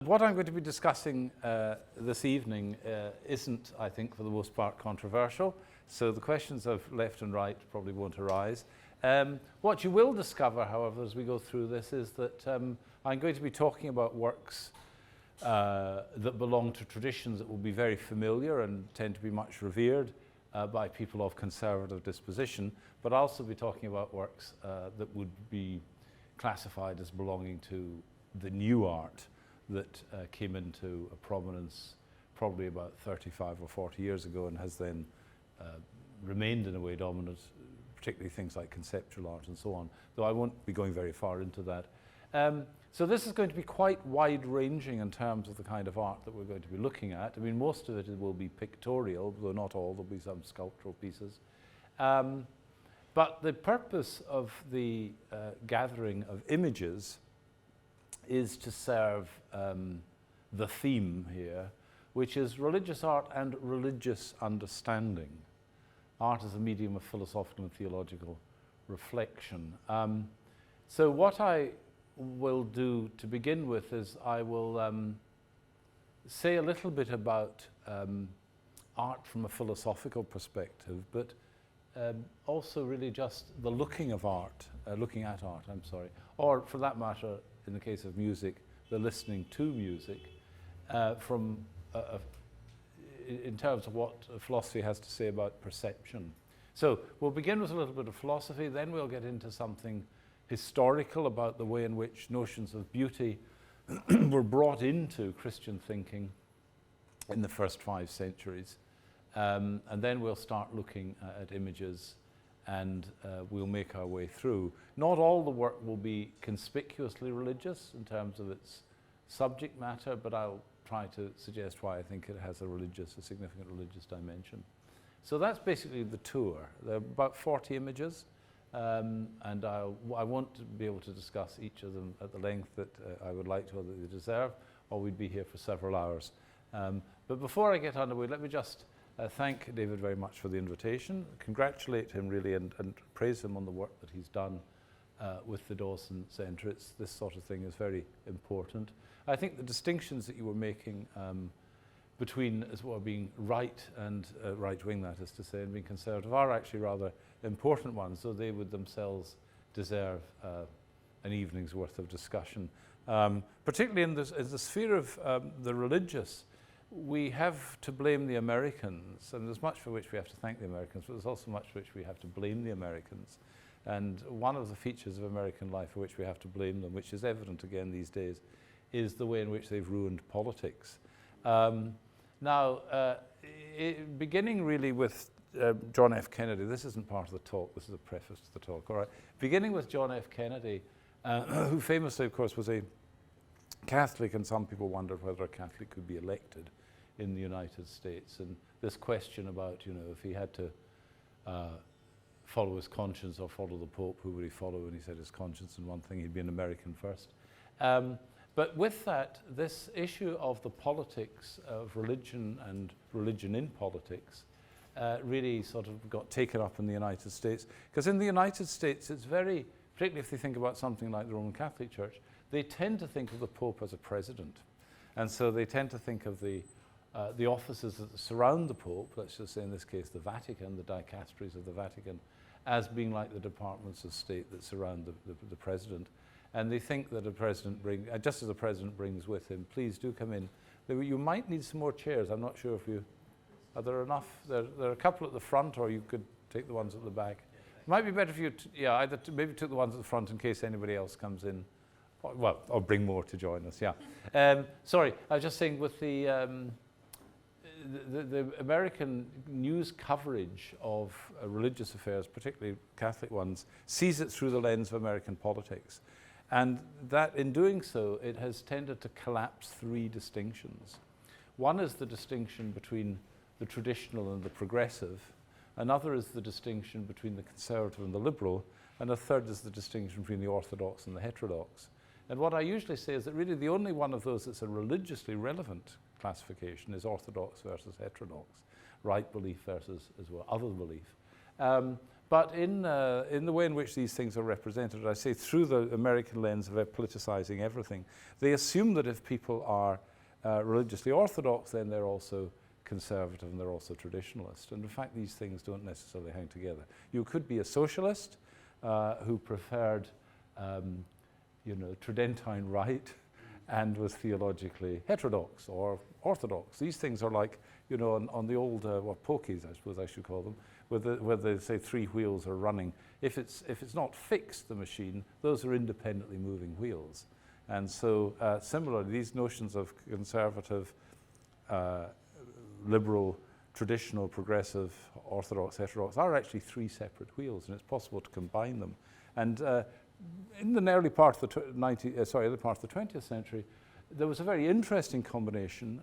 What I'm going to be discussing this evening isn't, I think, for the most part controversial, so the questions of left and right probably won't arise. What you will discover, however, as we go through this is that I'm going to be talking about works that belong to traditions that will be very familiar and tend to be much revered by people of conservative disposition, but I'll also be talking about works that would be classified as belonging to the new art that came into prominence probably about 35 or 40 years ago and has then remained in a way dominant, particularly things like conceptual art and so on, though I won't be going very far into that. So this is going to be quite wide-ranging in terms of the kind of art that we're going to be looking at. I mean, most of it will be pictorial, though not all. There'll be some sculptural pieces. But the purpose of the gathering of images is to serve the theme here, which is religious art and religious understanding. Art as a medium of philosophical and theological reflection. So what I will do to begin with is I will say a little bit about art from a philosophical perspective, but also really just the looking at art, or for that matter, in the case of music, the listening to music in terms of what philosophy has to say about perception. So we'll begin with a little bit of philosophy, then we'll get into something historical about the way in which notions of beauty were brought into Christian thinking in the first 5 centuries. And then we'll start looking at images and we'll make our way through. Not all the work will be conspicuously religious in terms of its subject matter, but I'll try to suggest why I think it has a significant religious dimension. So that's basically the tour. There are about 40 images, and I won't be able to discuss each of them at the length that I would like to or that they deserve, or we'd be here for several hours. But before I get underway, let me just thank David very much for the invitation, congratulate him really and praise him on the work that he's done with the Dawson Centre. This sort of thing is very important. I think the distinctions that you were making between as well being right and right-wing, that is to say, and being conservative are actually rather important ones, so they would themselves deserve an evening's worth of discussion. Particularly in the sphere of the religious, we have to blame the Americans, and there's much for which we have to thank the Americans, but there's also much for which we have to blame the Americans. And one of the features of American life for which we have to blame them, which is evident again these days, is the way in which they've ruined politics. Beginning really with John F. Kennedy, this isn't part of the talk, this is a preface to the talk, all right. Beginning with John F. Kennedy, who famously, of course, was a Catholic, and some people wondered whether a Catholic could be elected in the United States. And this question about, if he had to follow his conscience or follow the Pope, who would he follow? And he said his conscience, and one thing, he'd be an American first. But with that, this issue of the politics of religion and religion in politics really sort of got taken up in the United States. Because in the United States, it's very, particularly if they think about something like the Roman Catholic Church, they tend to think of the Pope as a president. And so they tend to think of the offices that surround the Pope, let's just say in this case the Vatican, the dicasteries of the Vatican, as being like the departments of state that surround the president. And they think that a president just as a president brings with him, please do come in. You might need some more chairs. I'm not sure if are there enough? There are a couple at the front, or you could take the ones at the back. It might be better if you, maybe take the ones at the front in case anybody else comes in. Well, or bring more to join us, yeah. Sorry, I was just saying with the American news coverage of religious affairs, particularly Catholic ones, sees it through the lens of American politics. And that in doing so, it has tended to collapse 3 distinctions. One is the distinction between the traditional and the progressive. Another is the distinction between the conservative and the liberal. And a third is the distinction between the orthodox and the heterodox. And what I usually say is that really the only one of those that's a religiously relevant classification is orthodox versus heterodox, right belief versus as well other belief. But in the way in which these things are represented, I say through the American lens of politicizing everything, they assume that if people are religiously orthodox, then they're also conservative and they're also traditionalist. And in fact, these things don't necessarily hang together. You could be a socialist who preferred, Tridentine right and was theologically heterodox or orthodox. These things are like, on the old, pokies, I suppose I should call them, where they say 3 wheels are running. If it's not fixed, the machine, those are independently moving wheels. And so similarly, these notions of conservative, liberal, traditional, progressive, orthodox, heterodox are actually 3 separate wheels, and it's possible to combine them. And in the early part of the 20th century, there was a very interesting combination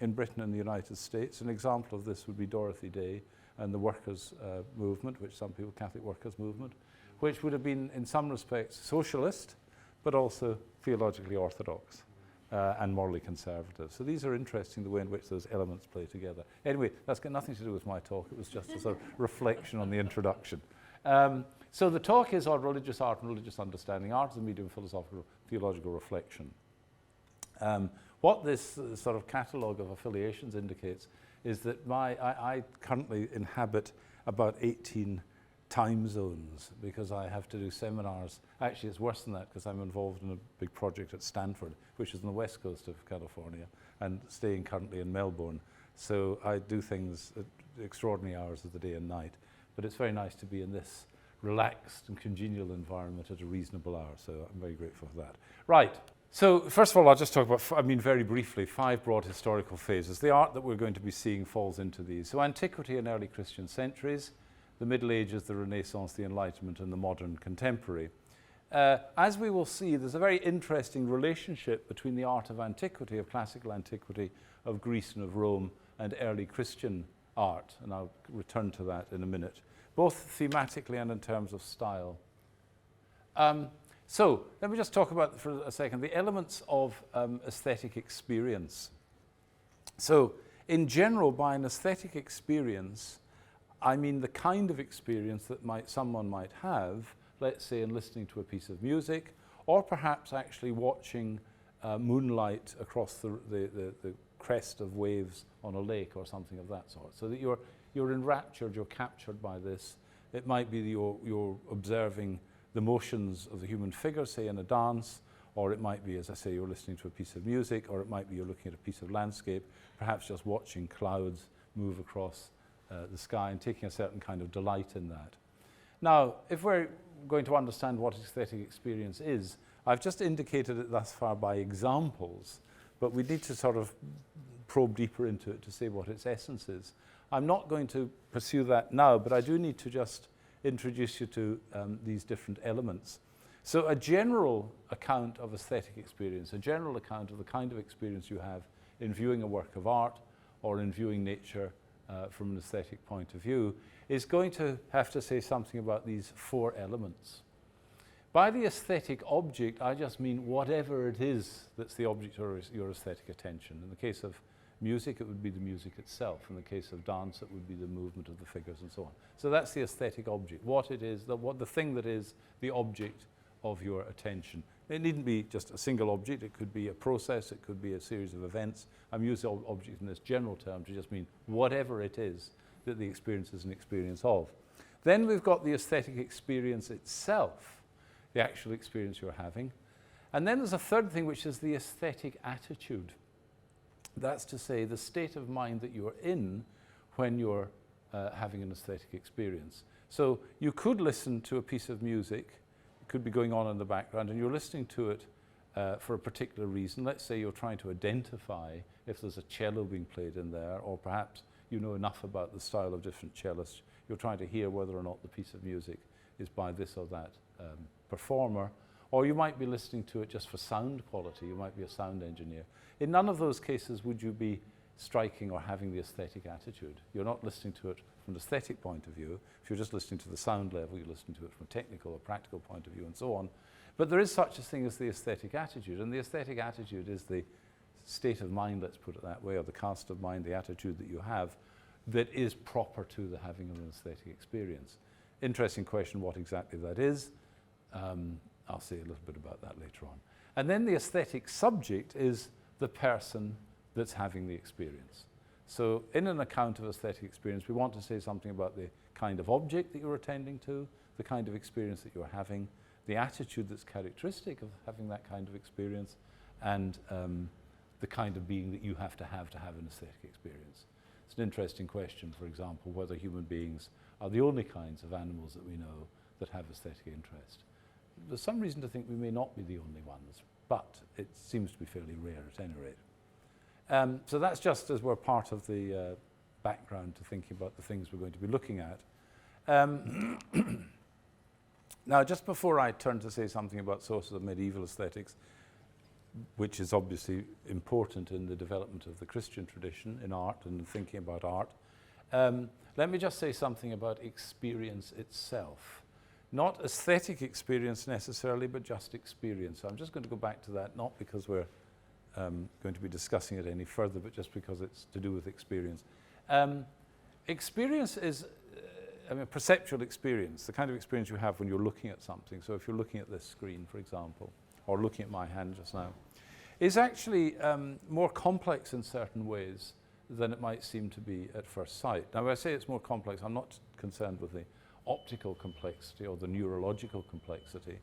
in Britain and the United States. An example of this would be Dorothy Day and the workers' movement, which some people, Catholic workers' movement, which would have been in some respects socialist, but also theologically orthodox and morally conservative. So these are interesting, the way in which those elements play together. Anyway, that's got nothing to do with my talk. It was just a sort of reflection on the introduction. So the talk is on religious art and religious understanding. Art as a medium of philosophical, theological reflection. What this sort of catalogue of affiliations indicates is that I currently inhabit about 18 time zones because I have to do seminars. Actually, it's worse than that because I'm involved in a big project at Stanford, which is on the west coast of California, and staying currently in Melbourne. So I do things at extraordinary hours of the day and night. But it's very nice to be in this relaxed and congenial environment at a reasonable hour. So I'm very grateful for that. Right. So first of all, I'll just talk about, very briefly, 5 broad historical phases. The art that we're going to be seeing falls into these. So antiquity and early Christian centuries, the Middle Ages, the Renaissance, the Enlightenment, and the modern contemporary. As we will see, there's a very interesting relationship between the art of antiquity, of classical antiquity, of Greece and of Rome, and early Christian art. And I'll return to that in a minute, both thematically and in terms of style. So let me just talk about, for a second, the elements of aesthetic experience. So in general, by an aesthetic experience, I mean the kind of experience that someone might have, let's say, in listening to a piece of music, or perhaps actually watching moonlight across the crest of waves on a lake or something of that sort. So that you're enraptured, you're captured by this. It might be that you're observing the motions of the human figure, say in a dance, or it might be, as I say, you're listening to a piece of music, or it might be you're looking at a piece of landscape, perhaps just watching clouds move across the sky and taking a certain kind of delight in that. Now, if we're going to understand what aesthetic experience is, I've just indicated it thus far by examples, but we need to sort of probe deeper into it to say what its essence is. I'm not going to pursue that now, but I do need to just introduce you to these different elements. So a general account of aesthetic experience, a general account of the kind of experience you have in viewing a work of art or in viewing nature from an aesthetic point of view, is going to have to say something about these 4 elements. By the aesthetic object, I just mean whatever it is that's the object of your aesthetic attention. In the case of music, it would be the music itself. In the case of dance, it would be the movement of the figures and so on. So that's the aesthetic object, what it is, the thing that is the object of your attention. It needn't be just a single object. It could be a process. It could be a series of events. I'm using object in this general term to just mean whatever it is that the experience is an experience of. Then we've got the aesthetic experience itself, the actual experience you're having. And then there's a third thing, which is the aesthetic attitude. That's to say, the state of mind that you're in when you're having an aesthetic experience. So you could listen to a piece of music, it could be going on in the background, and you're listening to it for a particular reason. Let's say you're trying to identify if there's a cello being played in there, or perhaps you know enough about the style of different cellists. You're trying to hear whether or not the piece of music is by this or that performer. Or you might be listening to it just for sound quality. You might be a sound engineer. In none of those cases would you be striking or having the aesthetic attitude. You're not listening to it from an aesthetic point of view. If you're just listening to the sound level, you listen to it from a technical or practical point of view and so on. But there is such a thing as the aesthetic attitude, and the aesthetic attitude is the state of mind, let's put it that way, or the cast of mind, the attitude that you have that is proper to the having of an aesthetic experience. Interesting question what exactly that is. I'll say a little bit about that later on. And then the aesthetic subject is the person that's having the experience. So in an account of aesthetic experience, we want to say something about the kind of object that you're attending to, the kind of experience that you're having, the attitude that's characteristic of having that kind of experience, and the kind of being that you have to have an aesthetic experience. It's an interesting question, for example, whether human beings are the only kinds of animals that we know that have aesthetic interest. There's some reason to think we may not be the only ones, but it seems to be fairly rare at any rate. So that's just as we're part of the background to thinking about the things we're going to be looking at. Now, just before I turn to say something about sources of medieval aesthetics, which is obviously important in the development of the Christian tradition in art and thinking about art, let me just say something about experience itself. Not aesthetic experience necessarily, but just experience. So I'm just going to go back to that, not because we're going to be discussing it any further, but just because it's to do with experience. Experience is perceptual experience, the kind of experience you have when you're looking at something. So if you're looking at this screen, for example, or looking at my hand just now, is actually more complex in certain ways than it might seem to be at first sight. Now, when I say it's more complex, I'm not concerned with the optical complexity or the neurological complexity.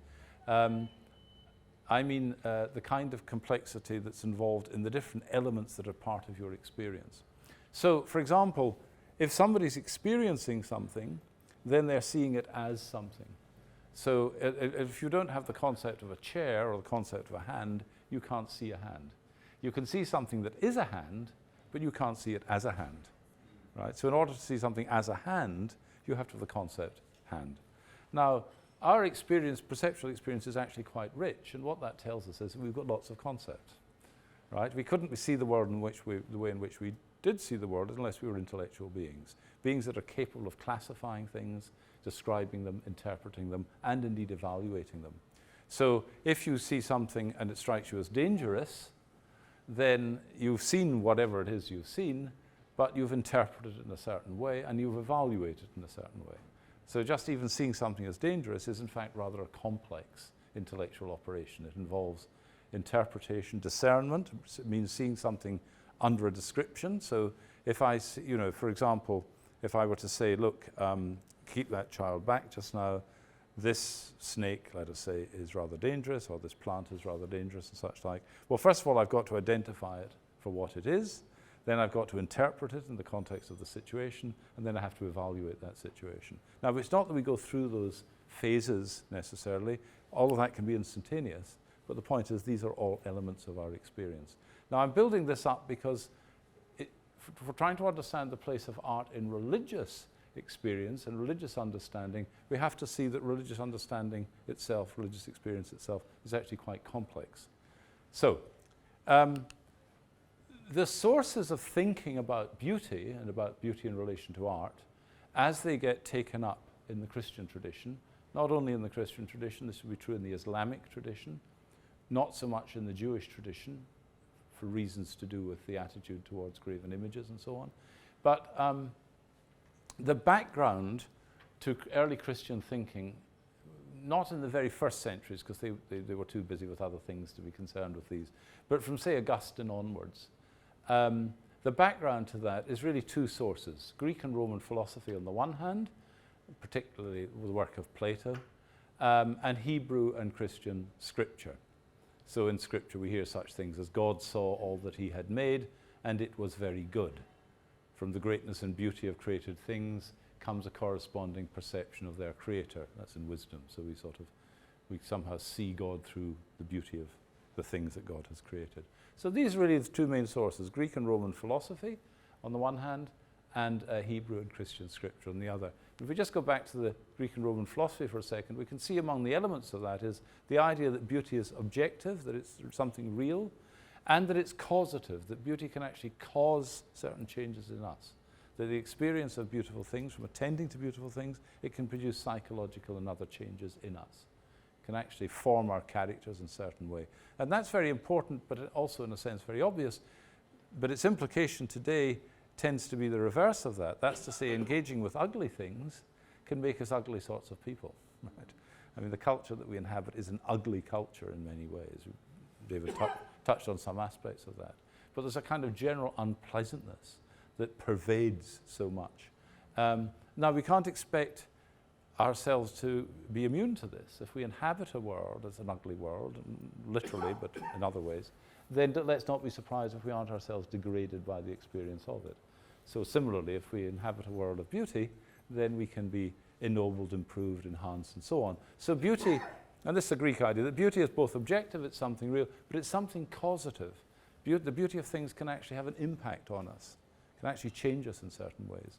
I mean the kind of complexity that's involved in the different elements that are part of your experience. So, for example, if somebody's experiencing something, then they're seeing it as something. So if you don't have the concept of a chair or the concept of a hand, you can't see a hand. You can see something that is a hand, but you can't see it as a hand, right? So in order to see something as a hand, you have to have the concept hand. Now, our experience, perceptual experience, is actually quite rich, and what that tells us is that we've got lots of concepts, right? We couldn't see the world in which the way in which we did see the world unless we were intellectual beings, beings that are capable of classifying things, describing them, interpreting them, and indeed evaluating them. So if you see something and it strikes you as dangerous, then you've seen whatever it is you've seen, but you've interpreted it in a certain way and you've evaluated it in a certain way. So just even seeing something as dangerous is in fact rather a complex intellectual operation. It involves interpretation, discernment. It means seeing something under a description. So if I, for example, if I were to say, look, keep that child back just now, this snake, let us say, is rather dangerous, or this plant is rather dangerous and such like. Well, first of all, I've got to identify it for what it is. Then I've got to interpret it in the context of the situation, and then I have to evaluate that situation. Now, it's not that we go through those phases necessarily. All of that can be instantaneous, but the point is these are all elements of our experience. Now, I'm building this up because for trying to understand the place of art in religious experience and religious understanding, we have to see that religious understanding itself, religious experience itself, is actually quite complex. So, the sources of thinking about beauty and about beauty in relation to art, as they get taken up in the Christian tradition, not only in the Christian tradition, this would be true in the Islamic tradition, not so much in the Jewish tradition, for reasons to do with the attitude towards graven images and so on. But the background to early Christian thinking, not in the very first centuries, because they were too busy with other things to be concerned with these, but from, say, Augustine onwards, the background to that is really two sources: Greek and Roman philosophy on the one hand, particularly the work of Plato, and Hebrew and Christian scripture. So in scripture we hear such things as God saw all that he had made, and it was very good. From the greatness and beauty of created things comes a corresponding perception of their creator. That's in wisdom. So we somehow see God through the beauty of the things that God has created. So these are really the two main sources: Greek and Roman philosophy on the one hand, and Hebrew and Christian scripture on the other. If we just go back to the Greek and Roman philosophy for a second, we can see among the elements of that is the idea that beauty is objective, that it's something real, and that it's causative, that beauty can actually cause certain changes in us. That the experience of beautiful things, from attending to beautiful things, it can produce psychological and other changes in us. It can actually form our characters in a certain way. And that's very important, but also in a sense very obvious. But its implication today tends to be the reverse of that. That's to say, engaging with ugly things can make us ugly sorts of people. Right? I mean, the culture that we inhabit is an ugly culture in many ways. David touched on some aspects of that. But there's a kind of general unpleasantness that pervades so much. Now, we can't expect ourselves to be immune to this. If we inhabit a world as an ugly world, literally, but in other ways, then let's not be surprised if we aren't ourselves degraded by the experience of it. So similarly, if we inhabit a world of beauty, then we can be ennobled, improved, enhanced, and so on. So beauty, and this is a Greek idea, that beauty is both objective, it's something real, but it's something causative. The beauty of things can actually have an impact on us, can actually change us in certain ways.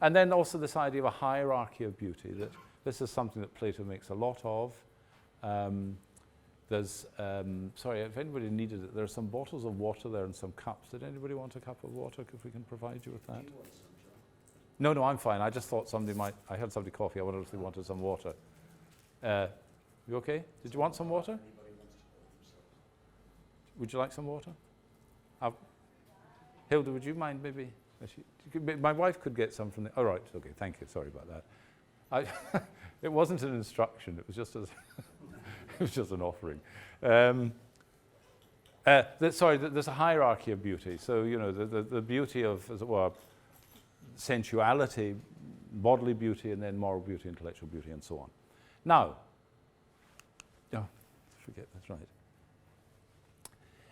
And then also this idea of a hierarchy of beauty, that this is something that Plato makes a lot of. Sorry, if anybody needed it, there are some bottles of water there and some cups. Did anybody want a cup of water, if we can provide you with that? No, I'm fine. I just thought I heard somebody coughing. I wondered if they wanted some water. You okay? Did you want some water? Would you like some water? Hilda, would you mind maybe? My wife could get some from the... Oh, right, okay, thank you. Sorry about that. It wasn't an instruction. It was just it was just an offering. There's a hierarchy of beauty. So, you know, the beauty of, as it were, sensuality, bodily beauty, and then moral beauty, intellectual beauty, and so on. Now, forget that's right.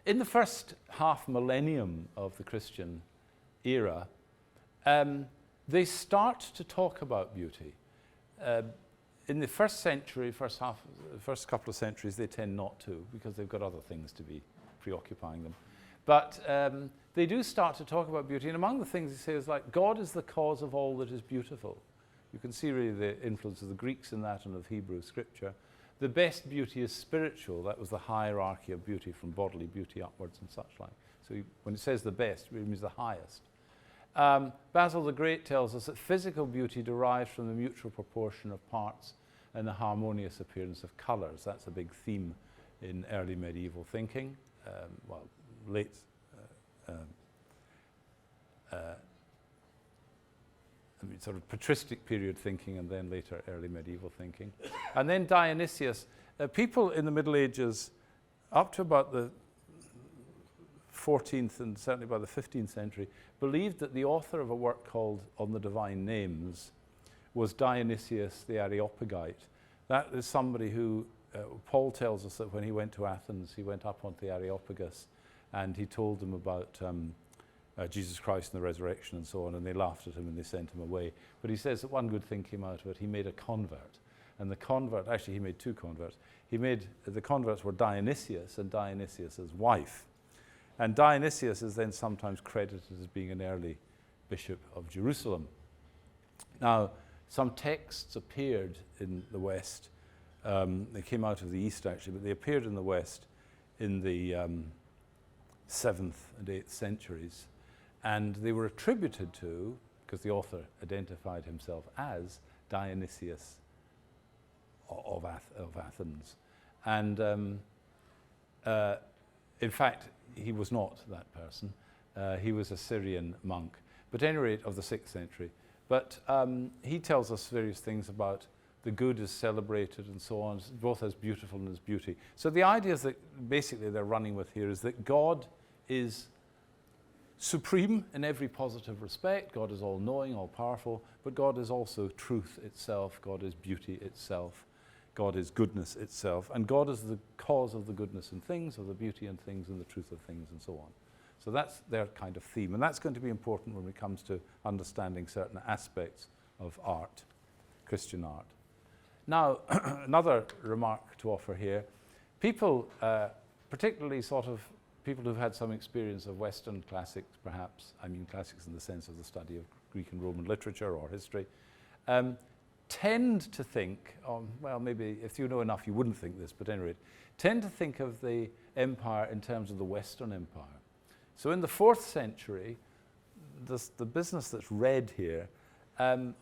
In the first half millennium of the Christian era, they start to talk about beauty. In the first century, first couple of centuries, they tend not to, because they've got other things to be preoccupying them. But they do start to talk about beauty, and among the things they say is like, God is the cause of all that is beautiful. You can see really the influence of the Greeks in that and of Hebrew scripture. The best beauty is spiritual. That was the hierarchy of beauty, from bodily beauty upwards and such like. So when it says the best, it means the highest. Basil the Great tells us that physical beauty derives from the mutual proportion of parts and the harmonious appearance of colours. That's a big theme in early medieval thinking. Late sort of patristic period thinking, and then later early medieval thinking. And then Dionysius. People in the Middle Ages, up to about the 14th and certainly by the 15th century, believed that the author of a work called On the Divine Names was Dionysius the Areopagite. That is somebody who, Paul tells us that when he went to Athens, he went up onto the Areopagus and he told them about Jesus Christ and the resurrection and so on, and they laughed at him and they sent him away. But he says that one good thing came out of it. He made a convert. And the convert, actually he made two converts. The converts were Dionysius and Dionysius' wife. And Dionysius is then sometimes credited as being an early bishop of Jerusalem. Now, some texts appeared in the West. They came out of the East, actually, but they appeared in the West in the 7th and 8th centuries. And they were attributed to, because the author identified himself as Dionysius of Athens. And in fact, he was not that person. He was a Syrian monk, but at any rate of the 6th century. But he tells us various things about the good is celebrated and so on, both as beautiful and as beauty. So the ideas that basically they're running with here is that God is supreme in every positive respect. God is all-knowing, all-powerful, but God is also truth itself. God is beauty itself. God is goodness itself. And God is the cause of the goodness in things, of the beauty in things, and the truth of things, and so on. So that's their kind of theme. And that's going to be important when it comes to understanding certain aspects of art, Christian art. Now, another remark to offer here. People, particularly sort of people who've had some experience of Western classics, perhaps, I mean classics in the sense of the study of Greek and Roman literature or history, tend to think, well, maybe if you know enough you wouldn't think this, but at any rate, tend to think of the empire in terms of the Western Empire. So in the 4th century, the business that's red here,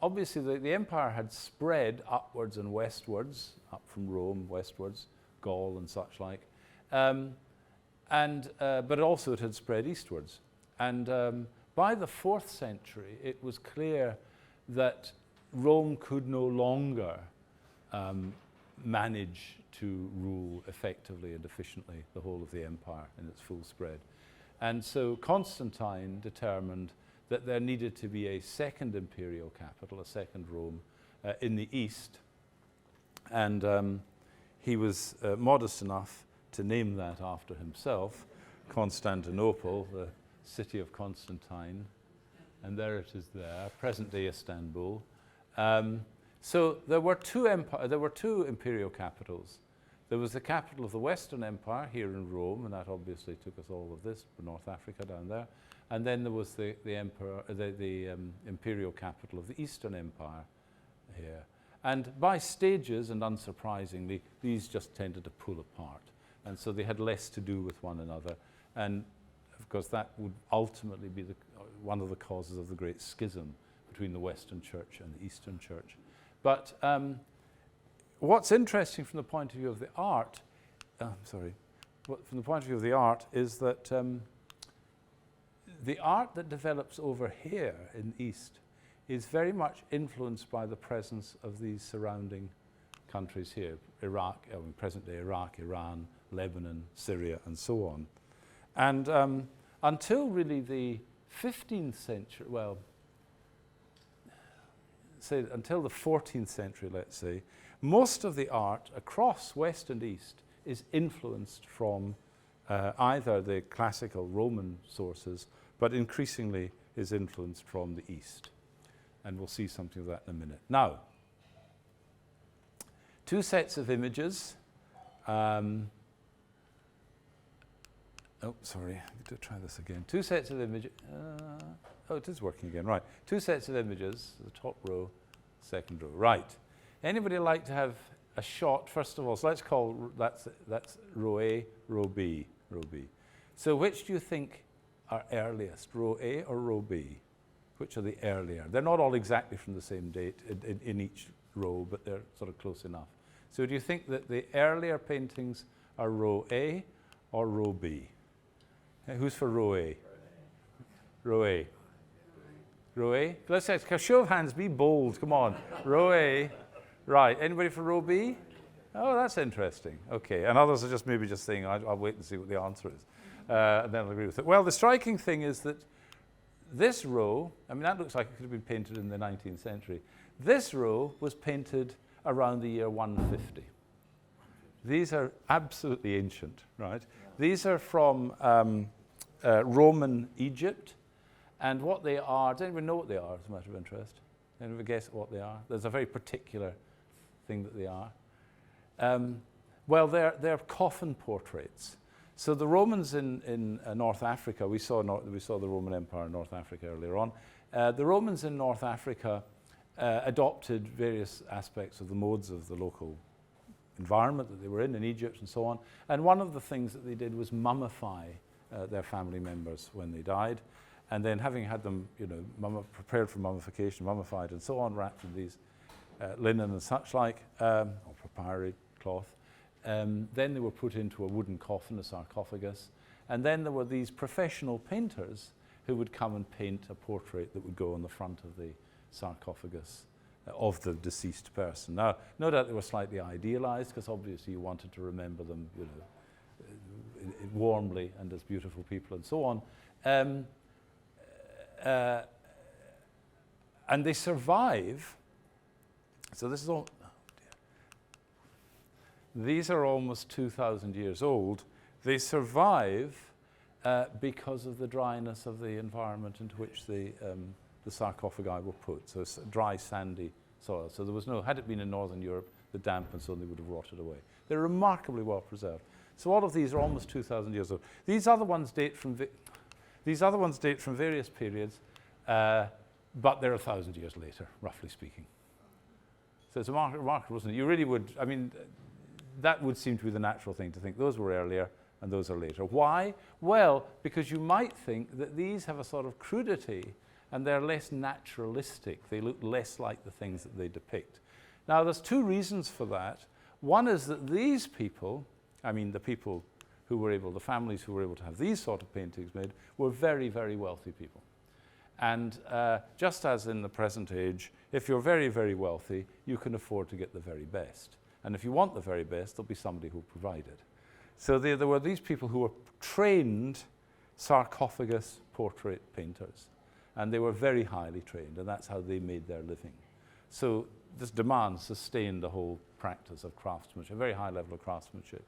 obviously the empire had spread upwards and westwards, up from Rome, westwards, Gaul and such like, but also it had spread eastwards. And by the 4th century, it was clear that Rome could no longer manage to rule effectively and efficiently the whole of the empire in its full spread. And so Constantine determined that there needed to be a second imperial capital, a second Rome, in the east. And he was modest enough to name that after himself, Constantinople, the city of Constantine. And there it is there, present-day Istanbul. So there were two imperial capitals. There was the capital of the Western Empire here in Rome, and that obviously took us all of this, North Africa down there. And then there was the imperial capital of the Eastern Empire here. And by stages, and unsurprisingly, these just tended to pull apart. And so they had less to do with one another. And of course, that would ultimately be one of the causes of the Great Schism between the Western Church and the Eastern Church. But what's interesting from the point of view of the art, from the point of view of the art is that the art that develops over here in the East is very much influenced by the presence of these surrounding countries here, Iraq, present-day Iraq, Iran, Lebanon, Syria, and so on. And until really the 15th century, well, say until the 14th century, let's say, most of the art across West and East is influenced from either the classical Roman sources, but increasingly is influenced from the East. And we'll see something of that in a minute. Now, two sets of images. Oh, sorry, I need to try this again. Two sets of images. Oh, it is working again, right. Two sets of images, the top row, second row. Right. Anybody like to have a shot, first of all? So let's call, that's row A, row B, row B. So which do you think are earliest, row A or row B? Which are the earlier? They're not all exactly from the same date in each row, but they're sort of close enough. So do you think that the earlier paintings are row A or row B? Who's for row A? Row A. Row A? Let's say, show of hands, be bold, come on. Row A. Right, anybody for row B? Oh, that's interesting. Okay, and others are just maybe just saying, I'll wait and see what the answer is. And then I'll agree with it. Well, the striking thing is that this row, I mean, that looks like it could have been painted in the 19th century. This row was painted around the year 150. These are absolutely ancient, right? These are from Roman Egypt. And what they are, does anyone know what they are as a matter of interest? Anyone guess what they are? There's a very particular thing that they are. Well, they're coffin portraits. So the Romans in North Africa, we saw the Roman Empire in North Africa earlier on. The Romans in North Africa adopted various aspects of the modes of the local environment that they were in Egypt and so on. And one of the things that they did was mummify their family members when they died. And then having had them, prepared for mummification, mummified and so on, wrapped in these linen and such like, or papyri cloth, then they were put into a wooden coffin, a sarcophagus. And then there were these professional painters who would come and paint a portrait that would go on the front of the sarcophagus of the deceased person. Now, no doubt they were slightly idealized, because obviously you wanted to remember them, warmly and as beautiful people and so on. And they survive. So this is all. Oh dear. These are almost 2,000 years old. They survive because of the dryness of the environment into which the sarcophagi were put. So it's dry, sandy soil. So there was no. Had it been in Northern Europe, the damp and so on, they would have rotted away. They're remarkably well preserved. So all of these are almost 2,000 years old. These other ones date from. These other ones date from various periods, but they're 1,000 years later, roughly speaking. So it's remarkable, isn't it? You really would, I mean, that would seem to be the natural thing to think. Those were earlier and those are later. Why? Well, because you might think that these have a sort of crudity and they're less naturalistic. They look less like the things that they depict. Now, there's two reasons for that. One is that these people, I mean, the people who were able, the families who were able to have these sort of paintings made, were very, very wealthy people. And just as in the present age, if you're very, very wealthy, you can afford to get the very best. And if you want the very best, there'll be somebody who'll provide it. So there were these people who were trained sarcophagus portrait painters. And they were very highly trained, and that's how they made their living. So this demand sustained the whole practice of craftsmanship, a very high level of craftsmanship.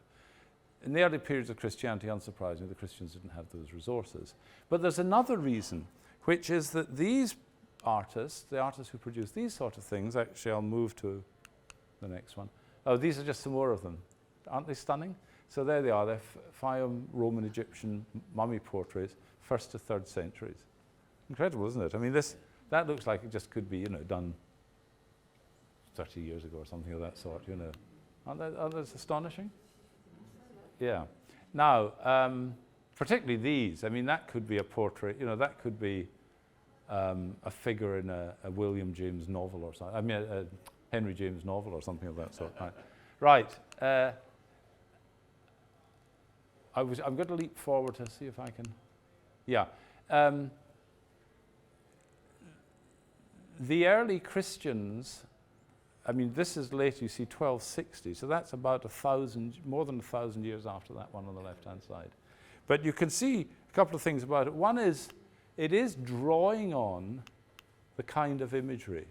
In the early periods of Christianity, unsurprisingly, the Christians didn't have those resources. But there's another reason, which is that these artists, the artists who produce these sort of things, actually I'll move to the next one. Oh, these are just some more of them. Aren't they stunning? So there they are. They're Fayum Roman Egyptian mummy portraits, 1st to 3rd centuries. Incredible, isn't it? I mean, that looks like it just could be, done 30 years ago or something of that sort, Aren't those astonishing? Yeah. Now, particularly these, I mean, that could be a portrait, that could be a figure in a William James novel or something. I mean, a Henry James novel or something of that sort. Right. I'm going to leap forward to see if I can. Yeah. The early Christians, I mean, this is late, you see, 1260, so that's about more than 1,000 years after that one on the left-hand side. But you can see a couple of things about it. One is, it is drawing on the kind of imagery.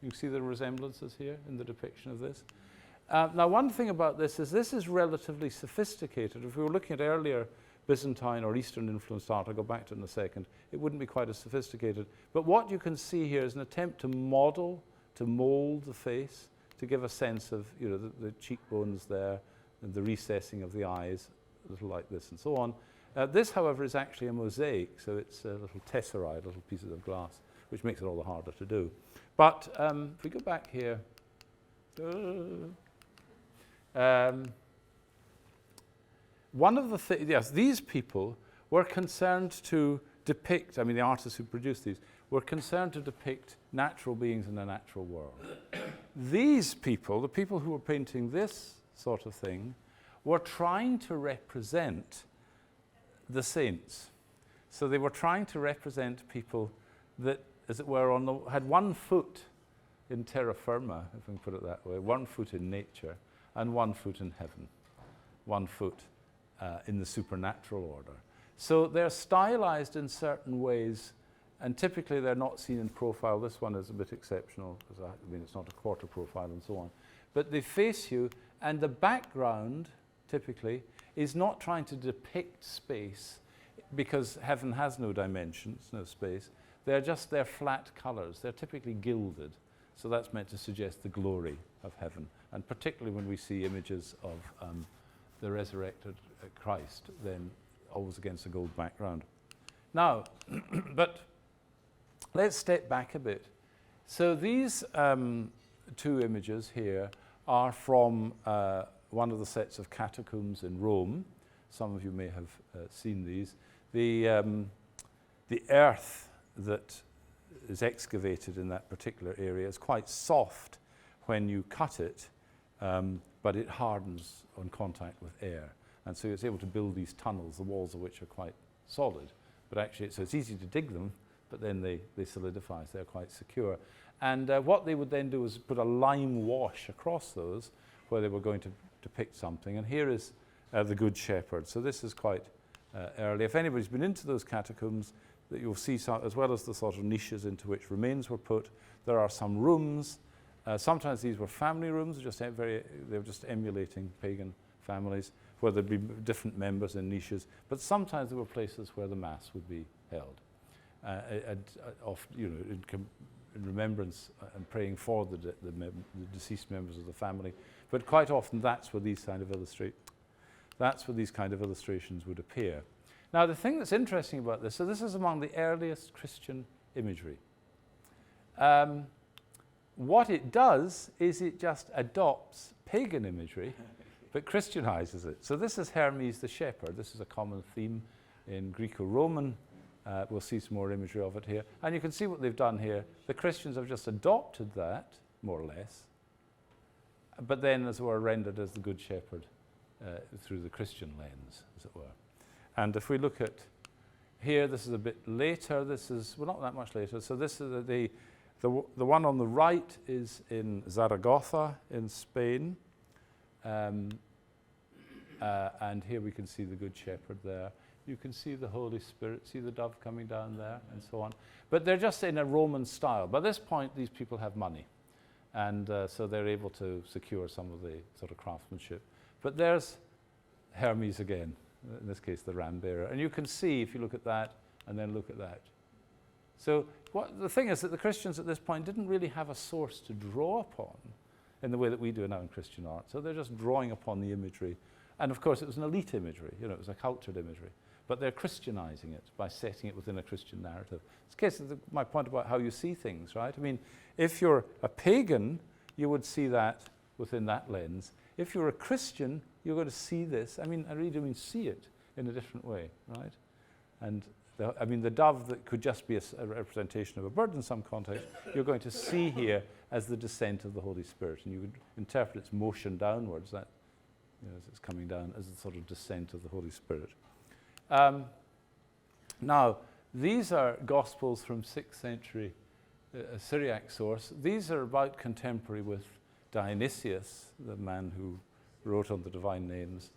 You can see the resemblances here in the depiction of this. Now, one thing about this is relatively sophisticated. If we were looking at earlier Byzantine or Eastern influenced art, I'll go back to it in a second, it wouldn't be quite as sophisticated. But what you can see here is an attempt to model, to mold the face, to give a sense of the cheekbones there, and the recessing of the eyes, a little like this and so on. This, however, is actually a mosaic, so it's little tesserae, little pieces of glass, which makes it all the harder to do. But if we go back here, one of the things, yes, these people were concerned to depict, I mean, the artists who produced these, were concerned to depict natural beings in a natural world. These people, the people who were painting this sort of thing, were trying to represent the saints. So they were trying to represent people that, as it were, had 1 foot in terra firma, if we can put it that way, 1 foot in nature, and 1 foot in heaven, 1 foot in the supernatural order. So they're stylized in certain ways, and typically they're not seen in profile. This one is a bit exceptional, because I mean, it's not a quarter profile and so on. But they face you, and the background, typically, is not trying to depict space, because heaven has no dimensions, no space. They're flat colors. They're typically gilded. So that's meant to suggest the glory of heaven. And particularly when we see images of the resurrected Christ, then always against a gold background. Now, but let's step back a bit. So these 2 images here are from one of the sets of catacombs in Rome. Some of you may have seen these. The earth that is excavated in that particular area is quite soft when you cut it, but it hardens on contact with air. And so it's able to build these tunnels, the walls of which are quite solid. But actually, so it's easy to dig them, but then they solidify, so they're quite secure. And what they would then do is put a lime wash across those where they were going to depict something. And here is the Good Shepherd. So this is quite early. If anybody's been into those catacombs, that you'll see some, as well as the sort of niches into which remains were put, there are some rooms. Sometimes these were family rooms, they were just emulating pagan families, where there'd be different members in niches. But sometimes there were places where the Mass would be held, in remembrance and praying for the deceased members of the family. But quite often that's where these kind of illustrations would appear. Now, the thing that's interesting about this, so this is among the earliest Christian imagery. What it does is it just adopts pagan imagery, but Christianizes it. So this is Hermes the shepherd. This is a common theme in Greco-Roman. We'll see some more imagery of it here. And you can see what they've done here. The Christians have just adopted that, more or less, but then, as it were, rendered as the Good Shepherd through the Christian lens, as it were. And if we look at Here, this is a bit later. This is, well, not that much later. So this is the one on the right is in Zaragoza in Spain. And here we can see the Good Shepherd there. You can see the Holy Spirit, see the dove coming down there, and so on. But they're just in a Roman style. By this point, these people have money. And so they're able to secure some of the sort of craftsmanship. But there's Hermes again, in this case the ram bearer. And you can see, if you look at that, and then look at that. So the thing is that the Christians at this point didn't really have a source to draw upon in the way that we do now in Christian art. So they're just drawing upon the imagery. And of course, it was an elite imagery. You know, it was a cultured imagery. But they're Christianizing it by setting it within a Christian narrative. It's the case of my point about how you see things, right? I mean, if you're a pagan, you would see that within that lens. If you're a Christian, you're going to see this. I mean, I really do mean see it in a different way, right? And the dove that could just be a representation of a bird in some context, you're going to see here as the descent of the Holy Spirit. And you would interpret its motion downwards, that, you know, as it's coming down, as a sort of descent of the Holy Spirit. Now, these are Gospels from 6th century Syriac source. These are about contemporary with Dionysius, the man who wrote on the divine names.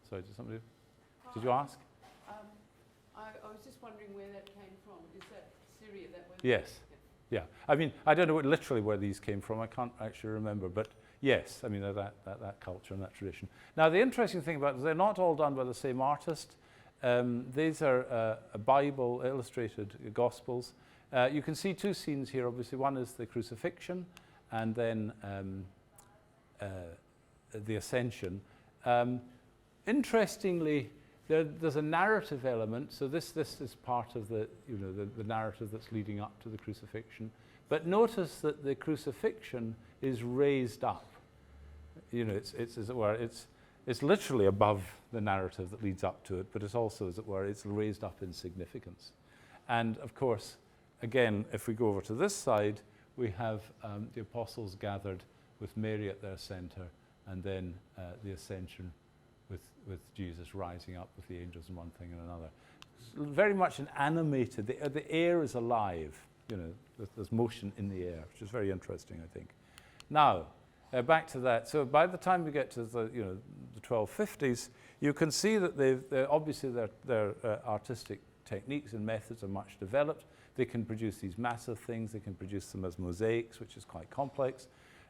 Sorry, did you ask? I was just wondering where that came from. Is that Syria? That was Yes. Yeah. I mean, I don't know literally where these came from. I can't actually remember, but yes, I mean, that culture and that tradition. Now, the interesting thing about it is they're not all done by the same artist. These are Bible illustrated Gospels. You can see two scenes here, obviously. One is the crucifixion, and then the ascension. Interestingly, there's a narrative element. So this is part of the narrative that's leading up to the crucifixion. But notice that the crucifixion is raised up. You know, it's as it were, it's literally above the narrative that leads up to it, but it's also, as it were, it's raised up in significance. And of course, again, if we go over to this side, we have the apostles gathered with Mary at their center, and then the ascension with Jesus rising up with the angels and one thing and another. It's very much an animated, the air is alive, you know, there's motion in the air, which is very interesting, I think. Now, back to that. So by the time we get to the 1250s, you can see that obviously their artistic techniques and methods are much developed. They can produce these massive things. They can produce them as mosaics, which is quite complex.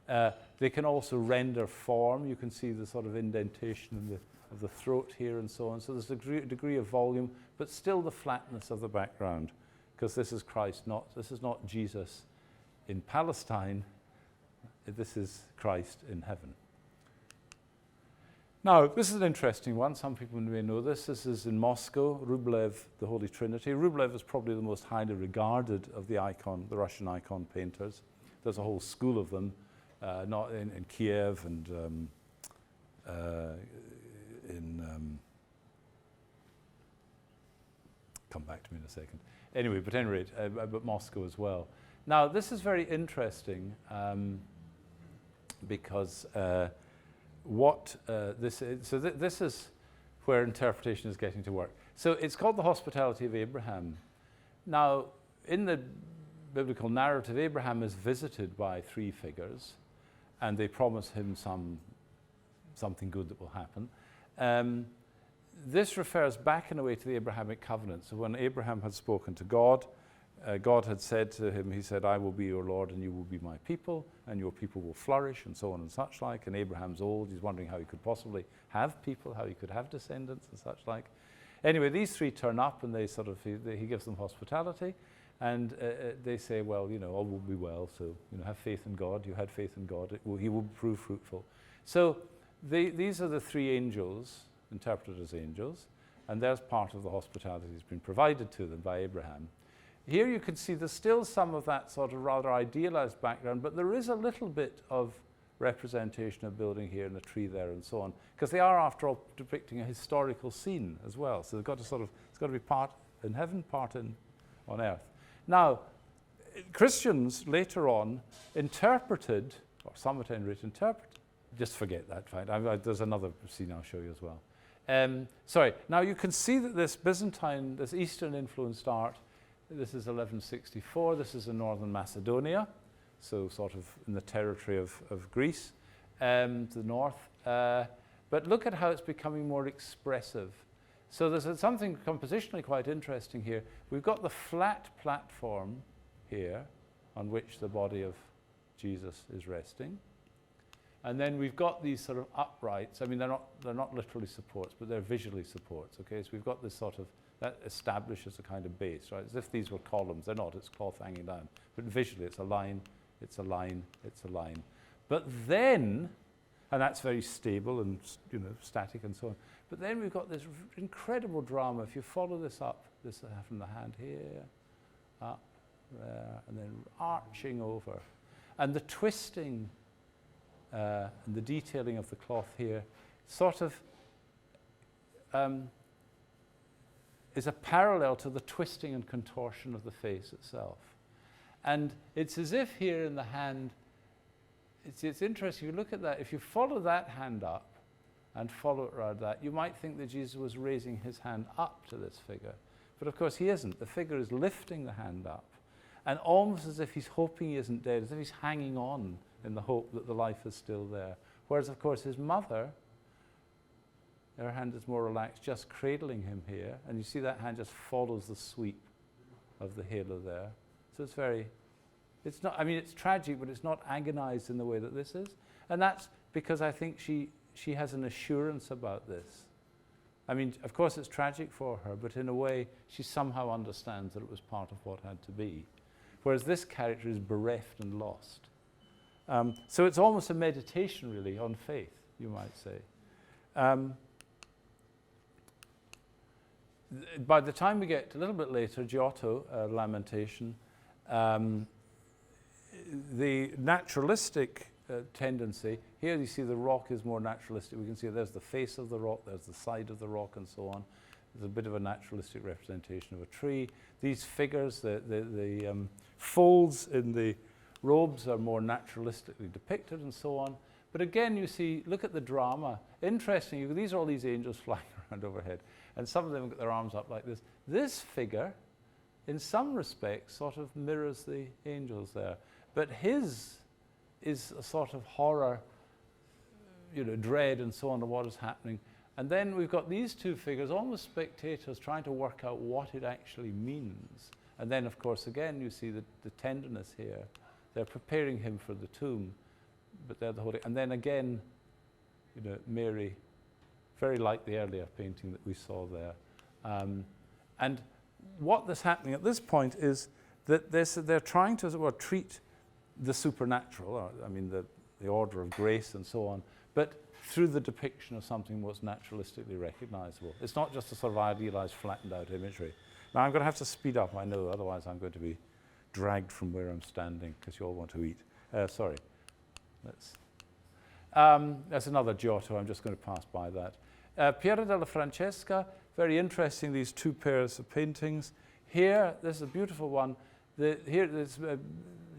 They can also render form. You can see the sort of indentation of the throat here and so on. So there's a degree of volume, but still the flatness of the background, because this is Christ, this is not Jesus in Palestine. This is Christ in heaven. Now, this is an interesting one. Some people may know this. This is in Moscow, Rublev, the Holy Trinity. Rublev is probably the most highly regarded of the Russian icon painters. There's a whole school of them, not in Kiev and come back to me in a second. Anyway, but at any rate, but Moscow as well. Now, this is very interesting because this is, so this is where interpretation is getting to work. So it's called the Hospitality of Abraham. Now, in the biblical narrative, Abraham is visited by three figures, and they promise him something good that will happen. This refers back in a way to the Abrahamic covenant. So when Abraham had spoken to God, God had said to him, he said, I will be your Lord and you will be my people and your people will flourish and so on and such like. And Abraham's old, he's wondering how he could possibly have people, how he could have descendants and such like. Anyway, these three turn up and he gives them hospitality and they say, well, all will be well. So, have faith in God. You had faith in God. He will prove fruitful. So these are the three angels, interpreted as angels, and there's part of the hospitality that's been provided to them by Abraham. Here you can see there's still some of that sort of rather idealized background, but there is a little bit of representation of building here and a tree there and so on, because they are, after all, depicting a historical scene as well. So they've got to it's got to be part in heaven, part on earth. Now, Christians later on interpreted, or some at any rate interpreted, just forget that, fine. There's another scene I'll show you as well. Sorry, now you can see that this Byzantine, this Eastern influenced art, this is 1164, this is in northern Macedonia, so sort of in the territory of Greece, to the north. But look at how it's becoming more expressive. So there's something compositionally quite interesting here. We've got the flat platform here on which the body of Jesus is resting. And then we've got these sort of uprights. I mean, they're not literally supports, but they're visually supports, okay? So we've got this sort of, that establishes a kind of base, right? As if these were columns. They're not, it's cloth hanging down. But visually, it's a line, it's a line, it's a line. But then, and that's very stable and, you know, static and so on. But then we've got this incredible drama. If you follow this up, this from the hand here, up, there, and then arching over. And the twisting and the detailing of the cloth here sort of is a parallel to the twisting and contortion of the face itself. And it's as if here in the hand, it's interesting, you look at that, if you follow that hand up and follow it around that, you might think that Jesus was raising his hand up to this figure. But of course he isn't. The figure is lifting the hand up, and almost as if he's hoping he isn't dead, as if he's hanging on in the hope that the life is still there. Whereas, of course, his mother, her hand is more relaxed, just cradling him here, and you see that hand just follows the sweep of the halo there. So it's very, it's not, I mean, it's tragic, but it's not agonized in the way that this is. And that's because I think she has an assurance about this. I mean, of course, it's tragic for her, but in a way, she somehow understands that it was part of what had to be. Whereas this character is bereft and lost. So it's almost a meditation, really, on faith, you might say. By the time we get a little bit later, Giotto, Lamentation, the naturalistic tendency, here you see the rock is more naturalistic. We can see there's the face of the rock, there's the side of the rock, and so on. There's a bit of a naturalistic representation of a tree. These figures, the folds in the robes are more naturalistically depicted, and so on. But again, you see, look at the drama. Interesting, these are all these angels flying around overhead, and some of them got their arms up like this. This figure, in some respects, sort of mirrors the angels there. But his is a sort of horror, you know, dread and so on of what is happening. And then we've got these two figures, almost spectators, trying to work out what it actually means. And then, of course, again, you see the tenderness here. They're preparing him for the tomb, but they're the holy. And then again, you know, Mary, very like the earlier painting that we saw there. And what is happening at this point is that they're trying to, as it were, treat the supernatural, or, I mean, the order of grace and so on, but through the depiction of something what's naturalistically recognizable. It's not just a sort of idealized, flattened out imagery. Now, I'm going to have to speed up, I know, otherwise I'm going to be dragged from where I'm standing because you all want to eat. Sorry. That's another Giotto. I'm just going to pass by that. Piero della Francesca, very interesting, these two pairs of paintings. Here, this is a beautiful one. Here is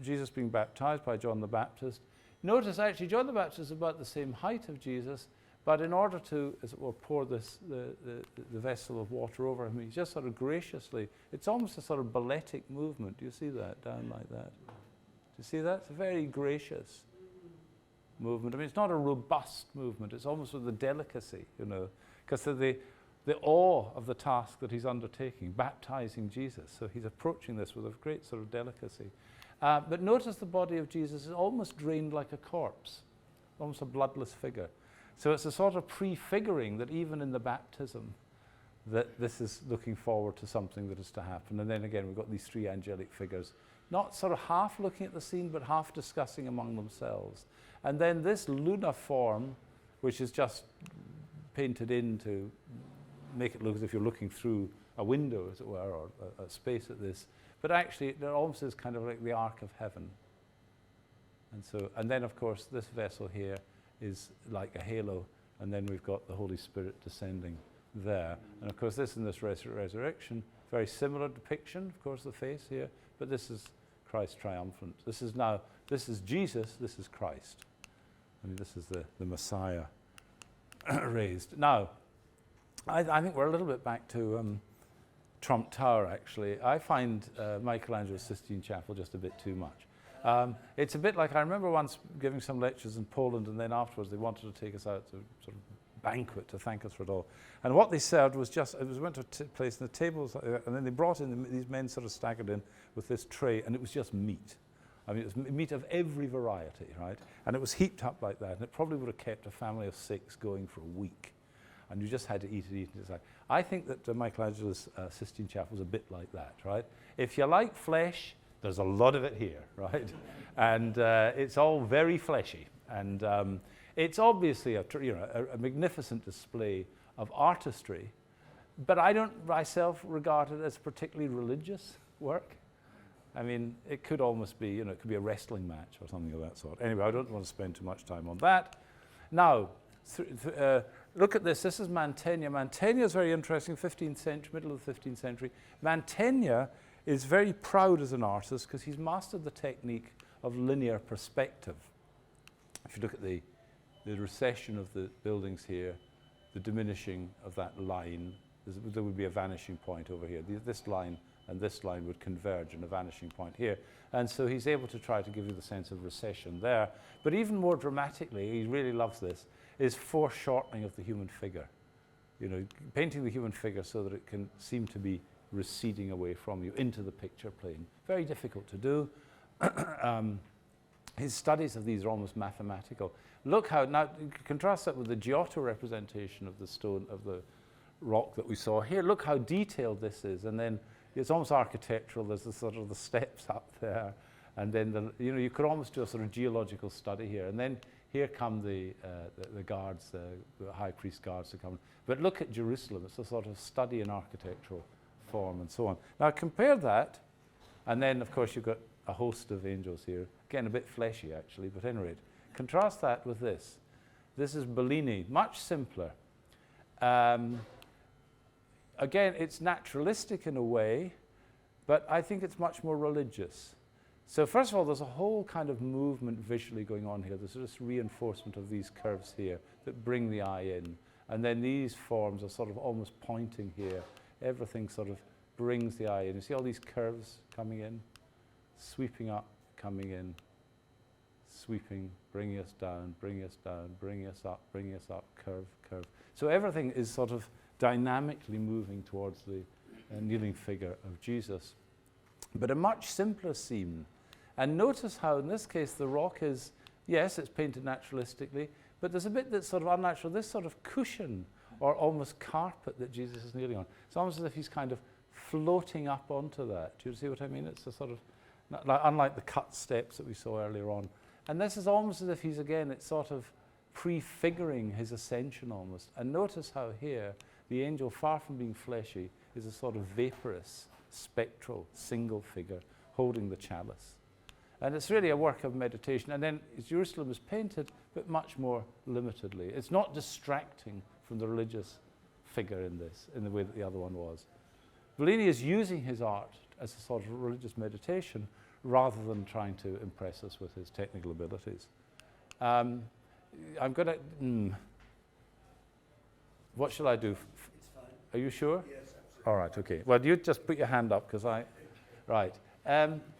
Jesus being baptized by John the Baptist. Notice, actually, John the Baptist is about the same height of Jesus, but in order to, as it were, pour the vessel of water over him, he just sort of graciously, it's almost a sort of balletic movement. Do you see that? Down like that. Do you see that? It's a very gracious movement. I mean, it's not a robust movement. It's almost with a delicacy, you know, because of the awe of the task that he's undertaking, baptizing Jesus. So he's approaching this with a great sort of delicacy. But notice the body of Jesus is almost drained like a corpse, almost a bloodless figure. So it's a sort of prefiguring that even in the baptism, that this is looking forward to something that is to happen. And then again, we've got these three angelic figures, not sort of half looking at the scene, but half discussing among themselves. And then this lunar form, which is just painted in to make it look as if you're looking through a window, as it were, or a space at this. But actually, it almost is kind of like the Ark of Heaven. And so, and then, of course, this vessel here is like a halo, and then we've got the Holy Spirit descending there. And of course, this in this resurrection, very similar depiction, of course, the face here, but this is Christ triumphant. This is Jesus, this is Christ. I mean, this is the Messiah raised. Now, I think we're a little bit back to Trump Tower, actually. I find Michelangelo's Sistine Chapel just a bit too much. It's a bit like, I remember once giving some lectures in Poland, and then afterwards they wanted to take us out to sort of banquet to thank us for it all. And what they served was just, it was went to a place and the tables, and then they brought in, these men sort of staggered in with this tray, and it was just meat. I mean, it was meat of every variety, right? And it was heaped up like that, and it probably would have kept a family of 6 going for a week. And you just had to eat it, decide. I think that Michelangelo's Sistine Chapel is a bit like that, right? If you like flesh, there's a lot of it here, right? And it's all very fleshy. And it's obviously a magnificent display of artistry, but I don't myself regard it as particularly religious work. I mean, it could almost be, it could be a wrestling match or something of that sort. Anyway, I don't want to spend too much time on that. Now, look at this. This is Mantegna. Mantegna is very interesting, 15th century, middle of the 15th century. Mantegna is very proud as an artist because he's mastered the technique of linear perspective. If you look at the recession of the buildings here, the diminishing of that line, there would be a vanishing point over here. This line and this line would converge in a vanishing point here. And so he's able to try to give you the sense of recession there. But even more dramatically, he really loves this, is foreshortening of the human figure. Painting the human figure so that it can seem to be receding away from you into the picture plane. Very difficult to do. His studies of these are almost mathematical. Look how, now contrast that with the Giotto representation of the stone, of the rock that we saw here. Look how detailed this is, and then it's almost architectural. There's the sort of the steps up there, and then you could almost do a sort of geological study here. And then here come the guards, the high priest guards to come. But look at Jerusalem. It's a sort of study in architectural form and so on. Now compare that, and then of course you've got a host of angels here. Again, a bit fleshy actually, but at any rate. Contrast that with this. This is Bellini, much simpler. Again, it's naturalistic in a way, but I think it's much more religious. So first of all, there's a whole kind of movement visually going on here. There's this reinforcement of these curves here that bring the eye in. And then these forms are sort of almost pointing here. Everything sort of brings the eye in. You see all these curves coming in, sweeping up, coming in, sweeping, bringing us down, bringing us down, bringing us up, curve, curve. So everything is sort of dynamically moving towards the kneeling figure of Jesus. But a much simpler scene. And notice how in this case the rock is, yes, it's painted naturalistically, but there's a bit that's sort of unnatural, this sort of cushion or almost carpet that Jesus is kneeling on. It's almost as if he's kind of floating up onto that. Do you see what I mean? It's a sort of, unlike the cut steps that we saw earlier on. And this is almost as if he's, again, it's sort of prefiguring his ascension almost. And notice how here, the angel, far from being fleshy, is a sort of vaporous, spectral, single figure holding the chalice. And it's really a work of meditation. And then Jerusalem is painted, but much more limitedly. It's not distracting from the religious figure in this, in the way that the other one was. Bellini is using his art as a sort of religious meditation rather than trying to impress us with his technical abilities. I'm going to... what shall I do? It's fine. Are you sure? Yes, absolutely. All right, okay. Well, you just put your hand up because I... Right.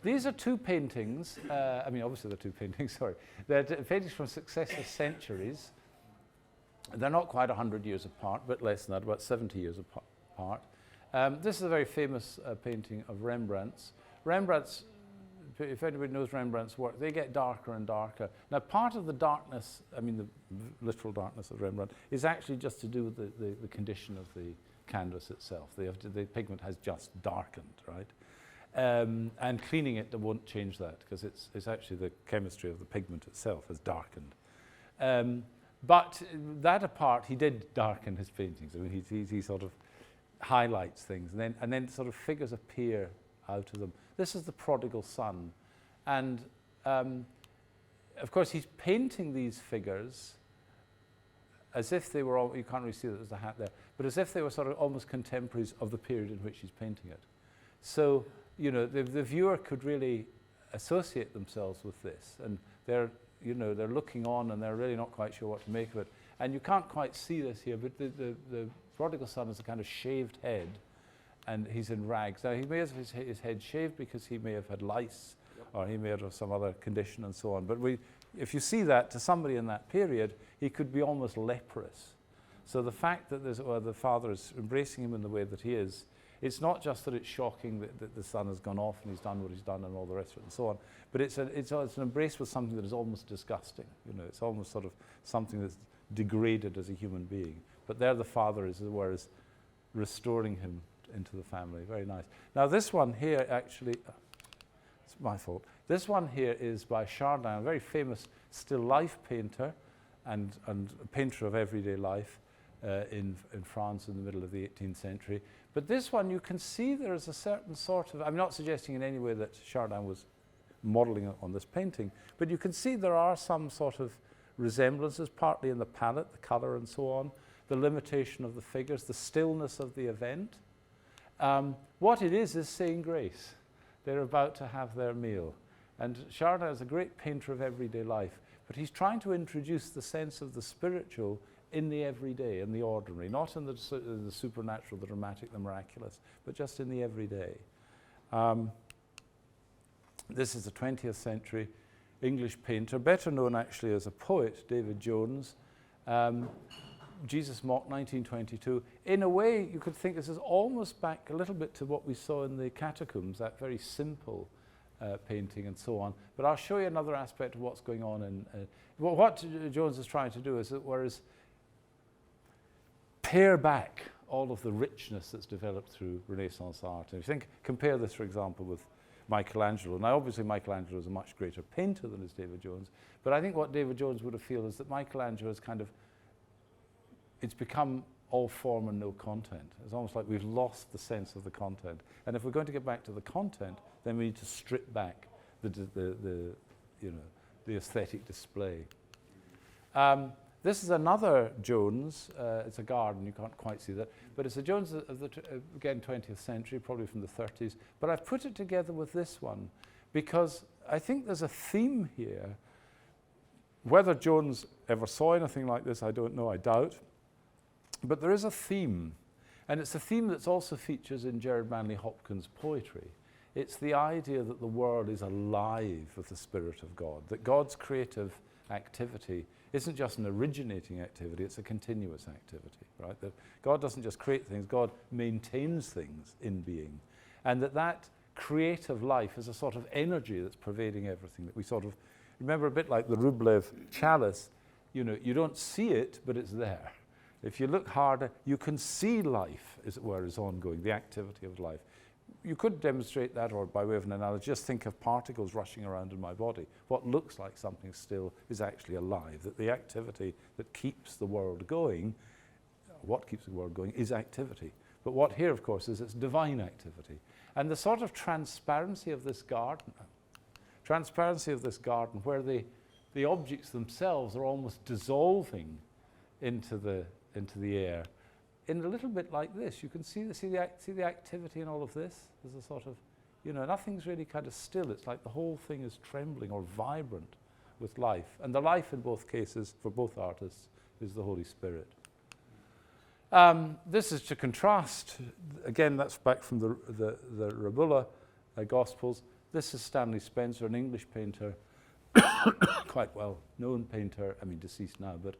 These are two paintings. I mean, obviously they're two paintings, sorry. They're paintings from successive centuries. They're not quite 100 years apart, but less than that, about 70 years apart. This is a very famous painting of Rembrandt's. Rembrandt's, if anybody knows Rembrandt's work, they get darker and darker. Now, part of the darkness, I mean the literal darkness of Rembrandt, is actually just to do with the condition of the canvas itself. The pigment has just darkened, right? And cleaning it won't change that, because it's actually the chemistry of the pigment itself has darkened. But that apart, he did darken his paintings. I mean, he sort of highlights things, and then sort of figures appear out of them. This is the prodigal son. And of course, he's painting these figures as if they were all, you can't really see that there's a hat there, but as if they were sort of almost contemporaries of the period in which he's painting it. So, you know, the viewer could really associate themselves with this, and they're looking on and they're really not quite sure what to make of it. And you can't quite see this here, but the prodigal son has a kind of shaved head, and he's in rags. Now, he may have his head shaved because he may have had lice, or he may have some other condition and so on. But if you see that, to somebody in that period, he could be almost leprous. So the fact that the father is embracing him in the way that he is, it's not just that it's shocking that the son has gone off and he's done what he's done and all the rest of it and so on, but it's an embrace with something that is almost disgusting. You know, it's almost sort of something that's degraded as a human being. But there the father is, as it were, is restoring him into the family. Very nice. Now this one here actually, it's my fault. This one here is by Haldane, a very famous still life painter and a painter of everyday life in France in the middle of the 18th century. But this one, you can see there is a certain sort of, I'm not suggesting in any way that Haldane was modelling on this painting, but you can see there are some sort of resemblances, partly in the palette, the colour and so on, the limitation of the figures, the stillness of the event. What it is saying grace. They're about to have their meal. And Haldane is a great painter of everyday life, but he's trying to introduce the sense of the spiritual in the everyday, in the ordinary, not in the supernatural, the dramatic, the miraculous, but just in the everyday. This is a 20th century English painter, better known actually as a poet, David Jones. Jesus Mocked, 1922. In a way, you could think this is almost back a little bit to what we saw in the catacombs, that very simple painting and so on. But I'll show you another aspect of what's going on. What Jones is trying to do is, whereas pare back all of the richness that's developed through Renaissance art. And if you compare this, for example, with Michelangelo. Now, obviously, Michelangelo is a much greater painter than is David Jones, but I think what David Jones would have felt is that Michelangelo is it's become all form and no content. It's almost like we've lost the sense of the content. And if we're going to get back to the content, then we need to strip back the aesthetic display. This is another Jones. It's a garden, you can't quite see that. But it's a Jones of the, again, 20th century, probably from the 30s. But I've put it together with this one because I think there's a theme here. Whether Jones ever saw anything like this, I don't know, I doubt. But there is a theme. And it's a theme that also features in Gerard Manley Hopkins' poetry. It's the idea that the world is alive with the Spirit of God, that God's creative activity isn't just an originating activity, it's a continuous activity, right? That God doesn't just create things, God maintains things in being. And that creative life is a sort of energy that's pervading everything, that we sort of, remember a bit like the Rublev chalice, you know, you don't see it, but it's there. If you look harder, you can see life, as it were, is ongoing, the activity of life. You could demonstrate that, or by way of an analogy, just think of particles rushing around in my body. What looks like something still is actually alive, that the activity that keeps the world going, what keeps the world going, is activity. But what here, of course, is it's divine activity. And the sort of transparency of this garden where the objects themselves are almost dissolving into the air, in a little bit like this. You can see the activity in all of this. There's a sort of, nothing's really kind of still. It's like the whole thing is trembling or vibrant with life. And the life in both cases, for both artists, is the Holy Spirit. This is to contrast, again, that's back from the Rabula Gospels. This is Stanley Spencer, an English painter, quite well-known painter, deceased now, but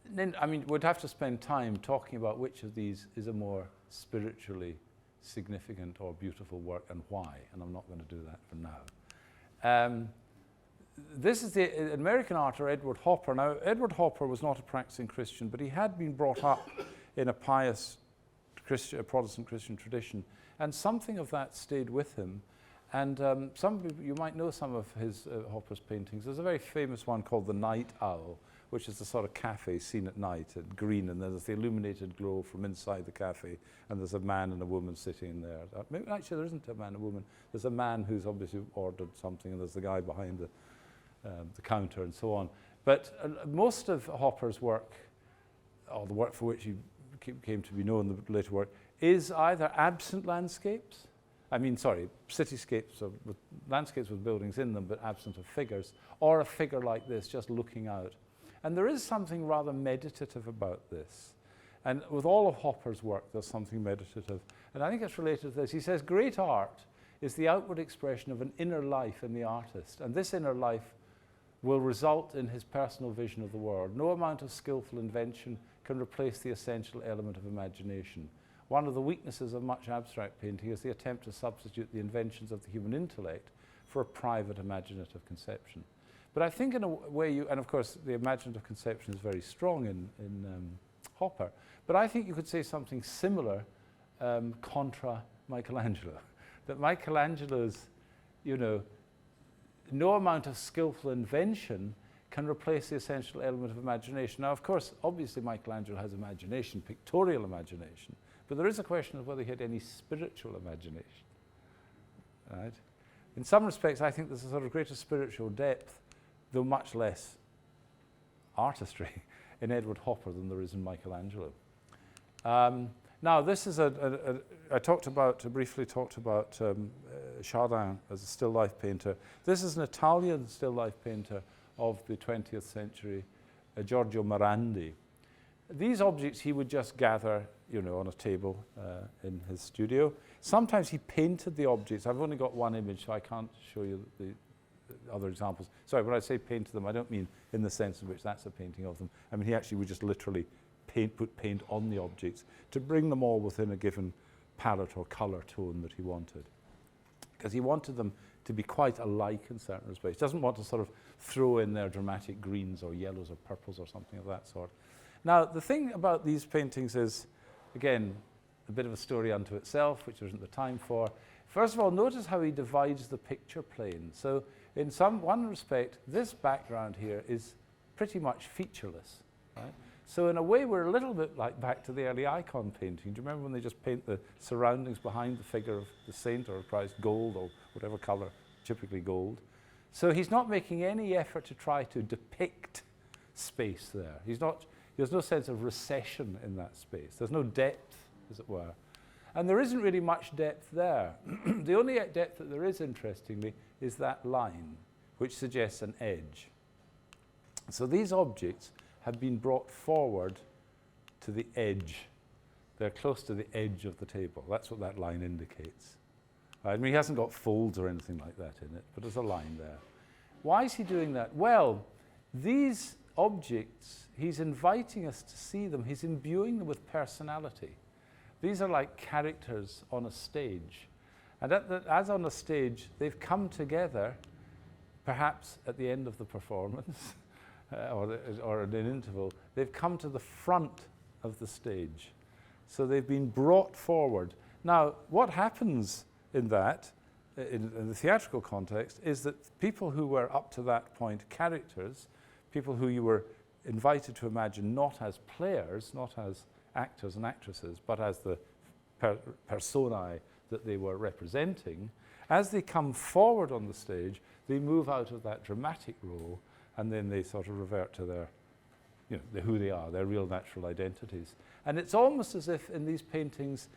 then, we'd have to spend time talking about which of these is a more spiritually significant or beautiful work and why, and I'm not going to do that for now. This is the American artist Edward Hopper. Now, Edward Hopper was not a practicing Christian, but he had been brought up in a pious Protestant Christian tradition, and something of that stayed with him. And you might know some of Hopper's paintings. There's a very famous one called The Night Owl, which is the sort of cafe seen at night at green, and there's the illuminated glow from inside the cafe, and there's a man and a woman sitting there. Maybe actually there isn't a man and a woman. There's a man who's obviously ordered something, and there's the guy behind the counter and so on. But most of Hopper's work, or the work for which he came to be known, the later work, is either absent landscapes, cityscapes, or with landscapes with buildings in them, but absent of figures, or a figure like this, just looking out. And there is something rather meditative about this. And with all of Hopper's work, there's something meditative. And I think it's related to this. He says, great art is the outward expression of an inner life in the artist. And this inner life will result in his personal vision of the world. No amount of skillful invention can replace the essential element of imagination. One of the weaknesses of much abstract painting is the attempt to substitute the inventions of the human intellect for a private imaginative conception. But I think in a way and of course the imaginative conception is very strong in Hopper, but I think you could say something similar contra Michelangelo. That Michelangelo's, no amount of skillful invention can replace the essential element of imagination. Now, of course, obviously Michelangelo has imagination, pictorial imagination, but there is a question of whether he had any spiritual imagination, right? In some respects, I think there's a sort of greater spiritual depth, though much less artistry, in Edward Hopper than there is in Michelangelo. Now, this is I briefly talked about Haldane as a still life painter. This is an Italian still life painter of the 20th century, Giorgio Morandi. These objects he would just gather, on a table in his studio. Sometimes he painted the objects. I've only got one image, so I can't show you the other examples. Sorry, when I say painted them, I don't mean in the sense in which that's a painting of them. I mean, he actually would just literally put paint on the objects to bring them all within a given palette or colour tone that he wanted. Because he wanted them to be quite alike in certain respects. He doesn't want to sort of throw in their dramatic greens or yellows or purples or something of that sort. Now, the thing about these paintings is, again, a bit of a story unto itself, which there isn't the time for. First of all, notice how he divides the picture plane. So in one respect, this background here is pretty much featureless, right? So in a way, we're a little bit like back to the early icon painting. Do you remember when they just paint the surroundings behind the figure of the saint or Christ gold or whatever color, typically gold? So he's not making any effort to try to depict space there. There's no sense of recession in that space. There's no depth, as it were. And there isn't really much depth there. The only depth that there is, interestingly, is that line, which suggests an edge. So these objects have been brought forward to the edge. They're close to the edge of the table. That's what that line indicates. I mean, he hasn't got folds or anything like that in it, but there's a line there. Why is he doing that? Well, these objects, he's inviting us to see them. He's imbuing them with personality. These are like characters on a stage. And as on a stage, they've come together, perhaps at the end of the performance, or at an interval. They've come to the front of the stage. So they've been brought forward. Now, what happens in that, in the theatrical context, is that people who were up to that point characters, people who you were invited to imagine not as players, not as actors and actresses, but as the personae that they were representing, as they come forward on the stage, they move out of that dramatic role, and then they sort of revert to their, who they are, their real natural identities. And it's almost as if in these paintings,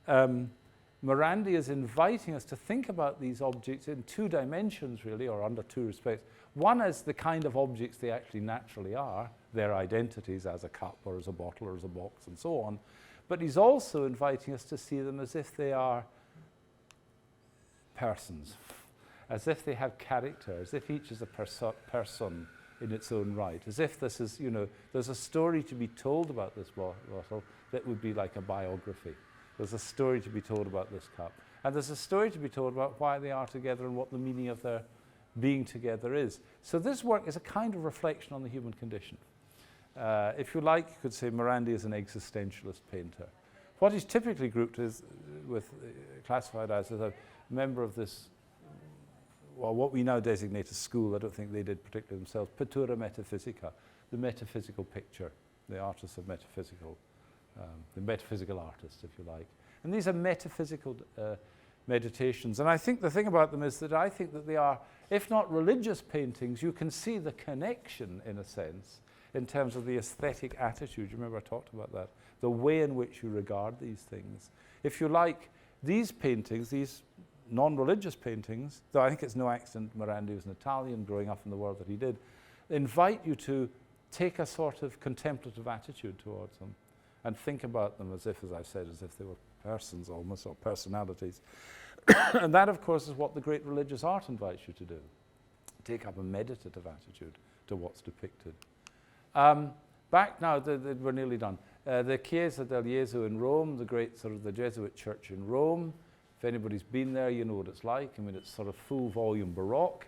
Morandi is inviting us to think about these objects in two dimensions, really, or under two respects. One is the kind of objects they actually naturally are, their identities as a cup or as a bottle or as a box and so on. But he's also inviting us to see them as if they are persons, as if they have character, as if each is a person in its own right, as if this is, there's a story to be told about this bottle that would be like a biography. There's a story to be told about this cup. And there's a story to be told about why they are together and what the meaning of their being together is. So this work is a kind of reflection on the human condition. If you like, you could say Morandi is an existentialist painter. What he's typically grouped classified as a member of this, well, what we now designate as school, I don't think they did particularly themselves, pittura metaphysica, the metaphysical picture, the artist of metaphysical, the metaphysical artist, if you like. And these are metaphysical meditations. And I think the thing about them is that I think that they are, if not religious paintings, you can see the connection, in a sense, in terms of the aesthetic attitude. You remember I talked about that, the way in which you regard these things. If you like, these paintings, these non-religious paintings, though I think it's no accident Morandi was an Italian growing up in the world that he did, invite you to take a sort of contemplative attitude towards them and think about them as if, as I've said, as if they were persons almost, or personalities. And that, of course, is what the great religious art invites you to do. Take up a meditative attitude to what's depicted. Back now, we're nearly done. The Chiesa del Gesù in Rome, the great sort of the Jesuit church in Rome. If anybody's been there, you know what it's like. I mean, it's sort of full volume Baroque.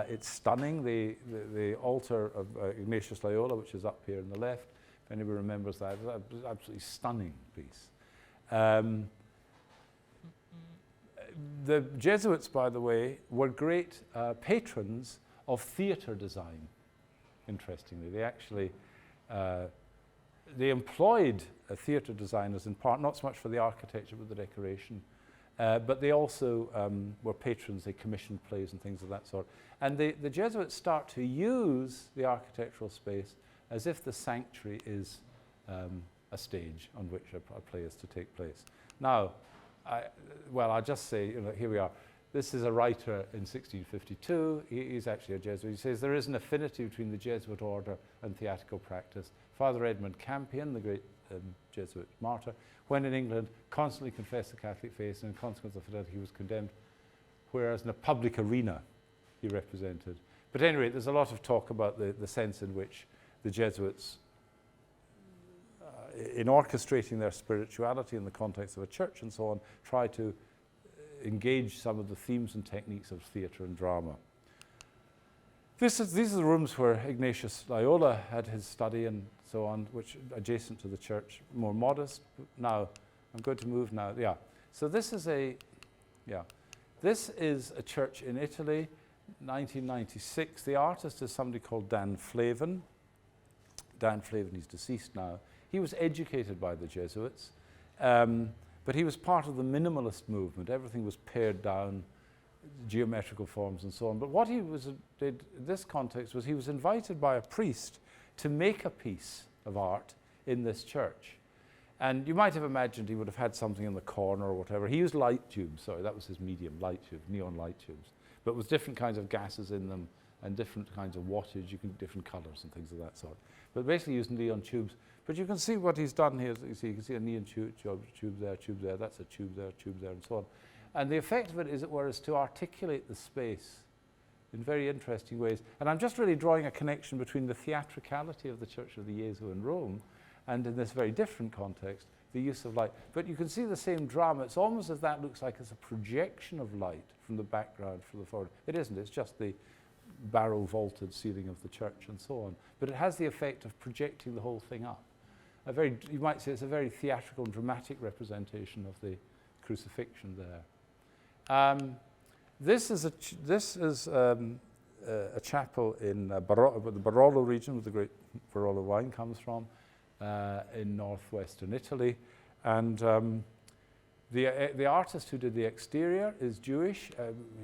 It's stunning. The altar of Ignatius Loyola, which is up here on the left, if anybody remembers that, it's an absolutely stunning piece. The Jesuits, by the way, were great patrons of theatre design, interestingly. They actually they employed theatre designers in part, not so much for the architecture but the decoration, but they also were patrons. They commissioned plays and things of that sort. And the Jesuits start to use the architectural space as if the sanctuary is a stage on which a play is to take place. Now, I'll just say, here we are. This is a writer in 1652. He's actually a Jesuit. He says there is an affinity between the Jesuit order and theatrical practice. Father Edmund Campion, the great Jesuit martyr, when in England, constantly confessed the Catholic faith, and in consequence of fidelity he was condemned, whereas in a public arena he represented. But anyway, there's a lot of talk about the sense in which the Jesuits, in orchestrating their spirituality in the context of a church and so on, try to engage some of the themes and techniques of theatre and drama. These are the rooms where Ignatius Loyola had his study and so on, which adjacent to the church, more modest. Now, I'm going to move now. Yeah. So this is a church in Italy, 1996. The artist is somebody called Dan Flavin. Dan Flavin, he's deceased now. He was educated by the Jesuits, but he was part of the minimalist movement. Everything was pared down, geometrical forms and so on. But what he did in this context was he was invited by a priest to make a piece of art in this church. And you might have imagined he would have had something in the corner or whatever. He used light tubes, sorry, that was his medium, light tubes, neon light tubes, but with different kinds of gases in them and different kinds of wattage, different colors and things of that sort. But basically using neon tubes. But you can see what he's done here. You can see a neon tube there, that's a tube there, and so on. And the effect of it, as it were, is to articulate the space in very interesting ways. And I'm just really drawing a connection between the theatricality of the Church of the Gesù in Rome and, in this very different context, the use of light. But you can see the same drama. It's almost as that looks like it's a projection of light from the background, from the forward. It isn't. It's just the barrel-vaulted ceiling of the church and so on. But it has the effect of projecting the whole thing up. You might say it's a very theatrical and dramatic representation of the crucifixion there. This is a chapel in the Barolo region, where the great Barolo wine comes from, in northwestern Italy. And the artist who did the exterior is Jewish,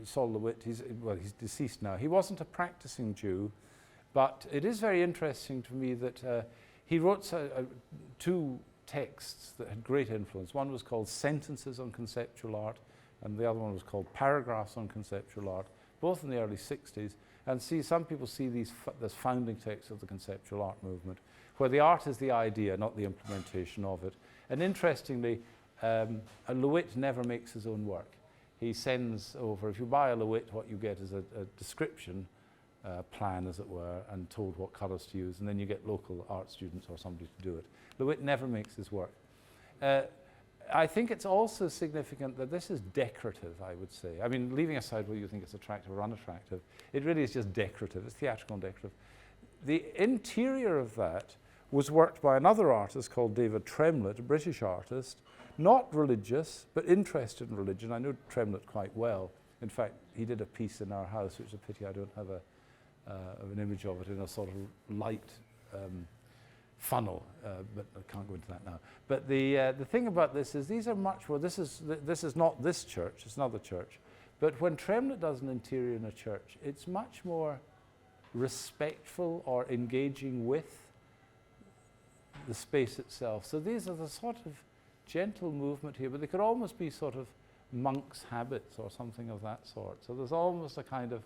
Saul Lewitt. He's deceased now. He wasn't a practicing Jew, but it is very interesting to me that he wrote two texts that had great influence. One was called Sentences on Conceptual Art, and the other one was called Paragraphs on Conceptual Art, both in the early 60s. And some people see these as founding texts of the conceptual art movement, where the art is the idea, not the implementation of it. And interestingly, Lewitt never makes his own work. He sends over, if you buy a Lewitt, what you get is a description plan, as it were, and told what colours to use, and then you get local art students or somebody to do it. Lewitt never makes his work. I think it's also significant that this is decorative, I would say. I mean, leaving aside whether you think it's attractive or unattractive, it really is just decorative. It's theatrical and decorative. The interior of that was worked by another artist called David Tremlett, a British artist, not religious, but interested in religion. I know Tremlett quite well. In fact, he did a piece in our house, which is a pity I don't have an image of it, in a sort of light funnel, but I can't go into that now. But the thing about this is these are much more, this is not this church, it's another church. But when Tremlett does an interior in a church, it's much more respectful or engaging with the space itself. So these are the sort of gentle movement here, but they could almost be sort of monks' habits or something of that sort. So there's almost a kind of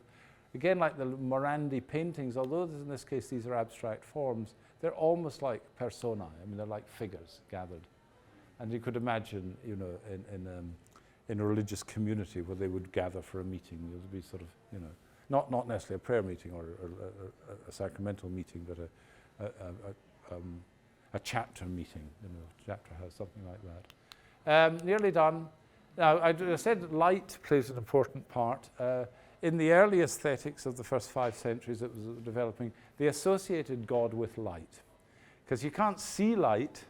again, like the Morandi paintings, although in this case these are abstract forms, they're almost like personae. I mean, they're like figures gathered. And you could imagine, you know, in a religious community where they would gather for a meeting, there would be sort of, you know, not necessarily a prayer meeting or a sacramental meeting, but a chapter meeting, you know, chapter house, something like that. Nearly done. Now, I said that light plays an important part. In the early aesthetics of the first 5 centuries that was developing, they associated God with light. Because you can't see light,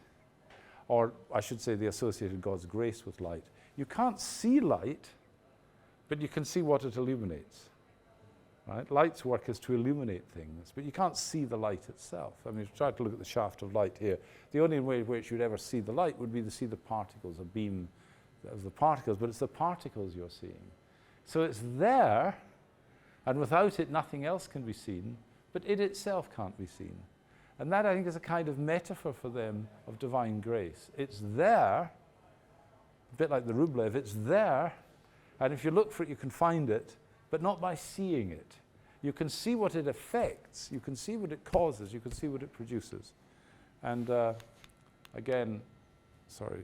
or I should say they associated God's grace with light. You can't see light, but you can see what it illuminates. Right? Light's work is to illuminate things, but you can't see the light itself. I mean, if you try to look at the shaft of light here, the only way in which you'd ever see the light would be to see the particles, a beam of the particles, but it's the particles you're seeing. So it's there, and without it, nothing else can be seen, but it itself can't be seen. And that, I think, is a kind of metaphor for them of divine grace. It's there, a bit like the Rublev, it's there, and if you look for it, you can find it, but not by seeing it. You can see what it affects, you can see what it causes, you can see what it produces. And again, sorry,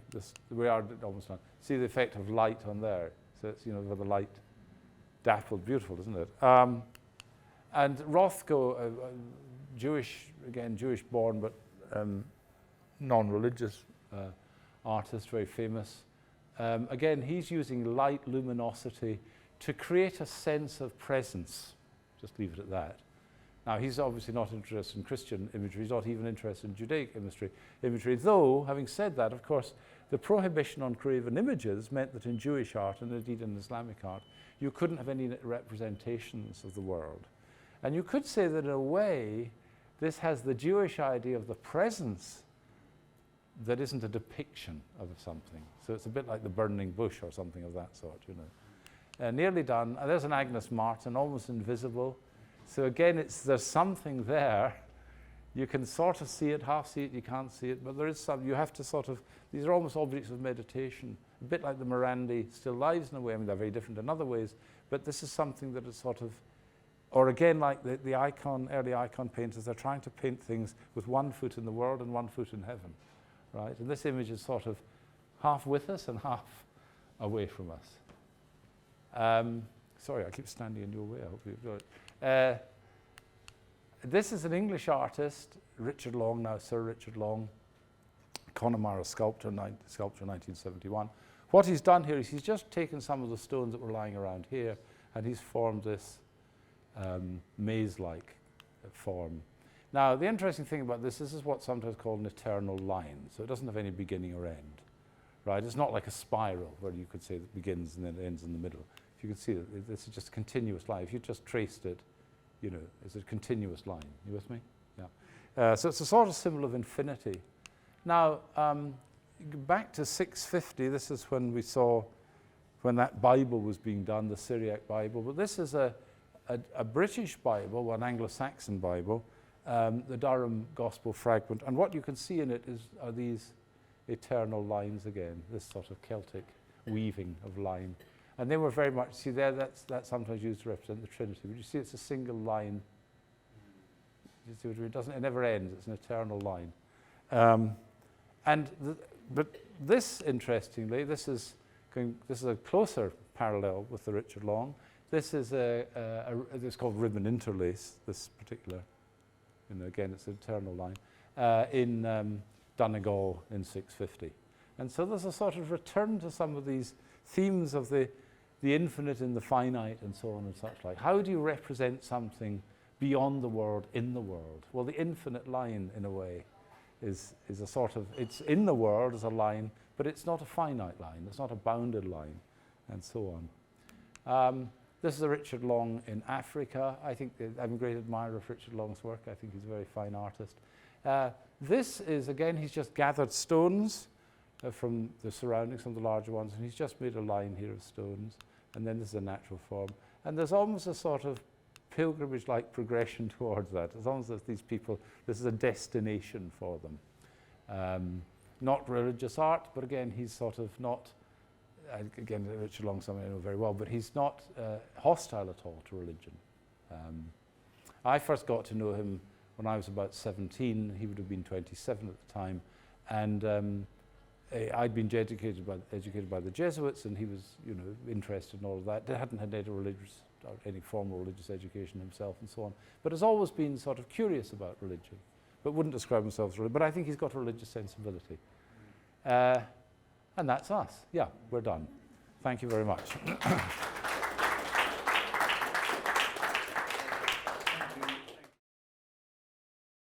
we are almost done. See the effect of light on there. So it's, you know, with the light dappled, beautiful, isn't it? And Rothko, Jewish born, but non-religious artist, very famous. Again, he's using light luminosity to create a sense of presence. Just leave it at that. Now, he's obviously not interested in Christian imagery. He's not even interested in Judaic imagery, though, having said that, of course, the prohibition on graven images meant that in Jewish art, and indeed in Islamic art, you couldn't have any representations of the world. And you could say that in a way, this has the Jewish idea of the presence that isn't a depiction of something. So it's a bit like the burning bush or something of that sort, you know. Nearly done. And there's an Agnes Martin, almost invisible. So again, there's something there. You can sort of see it, half see it, you can't see it, but there is some, you have to sort of, these are almost objects of meditation, a bit like the Morandi still lives in a way. I mean, they're very different in other ways, but this is something that is sort of, or again, like the early icon painters, they're trying to paint things with one foot in the world and one foot in heaven, right? And this image is sort of half with us and half away from us. Sorry, I keep standing in your way, I hope you do it. This is an English artist, Richard Long, now Sir Richard Long, Connemara sculptor, 1971. What he's done here is he's just taken some of the stones that were lying around here and he's formed this maze-like form. Now, the interesting thing about this is what's sometimes called an eternal line, so it doesn't have any beginning or end, right? It's not like a spiral where you could say it begins and then it ends in the middle. If you could see that this is just a continuous line. If you just traced it, you know, it's a continuous line. You with me? Yeah. So it's a sort of symbol of infinity. Now, back to 650, this is when we saw, when that Bible was being done, the Syriac Bible. But this is a British Bible, an Anglo-Saxon Bible, the Durham Gospel Fragment. And what you can see in it are these eternal lines again, this sort of Celtic weaving of line. And they were very much, see there, that's sometimes used to represent the Trinity. But you see it's a single line. You see what I mean? It never ends, it's an eternal line. But this, interestingly, this is a closer parallel with the Richard Long. This is it's called ribbon interlace, this particular, you know, again, it's an eternal line, in Donegal in 650. And so there's a sort of return to some of these themes of the infinite and the finite and so on and such like. How do you represent something beyond the world in the world? Well, the infinite line, in a way, is a sort of, it's in the world as a line, but it's not a finite line, it's not a bounded line, and so on. This is a Richard Long in Africa. I'm a great admirer of Richard Long's work. I think he's a very fine artist. This is, again, he's just gathered stones from the surroundings, some of the larger ones, and he's just made a line here of stones, and then this is a natural form. And there's almost a sort of pilgrimage-like progression towards that. As long as there's these people, this is a destination for them. Not religious art, but again, he's sort of not, again, Richard Long, someone I know very well, but he's not hostile at all to religion. I first got to know him when I was about 17. He would have been 27 at the time, and I'd been educated by the Jesuits, and he was, you know, interested in all of that. He hadn't had any formal religious education himself, and so on. But has always been sort of curious about religion, but wouldn't describe himself as religious. But I think he's got a religious sensibility, and that's us. Yeah, we're done. Thank you very much.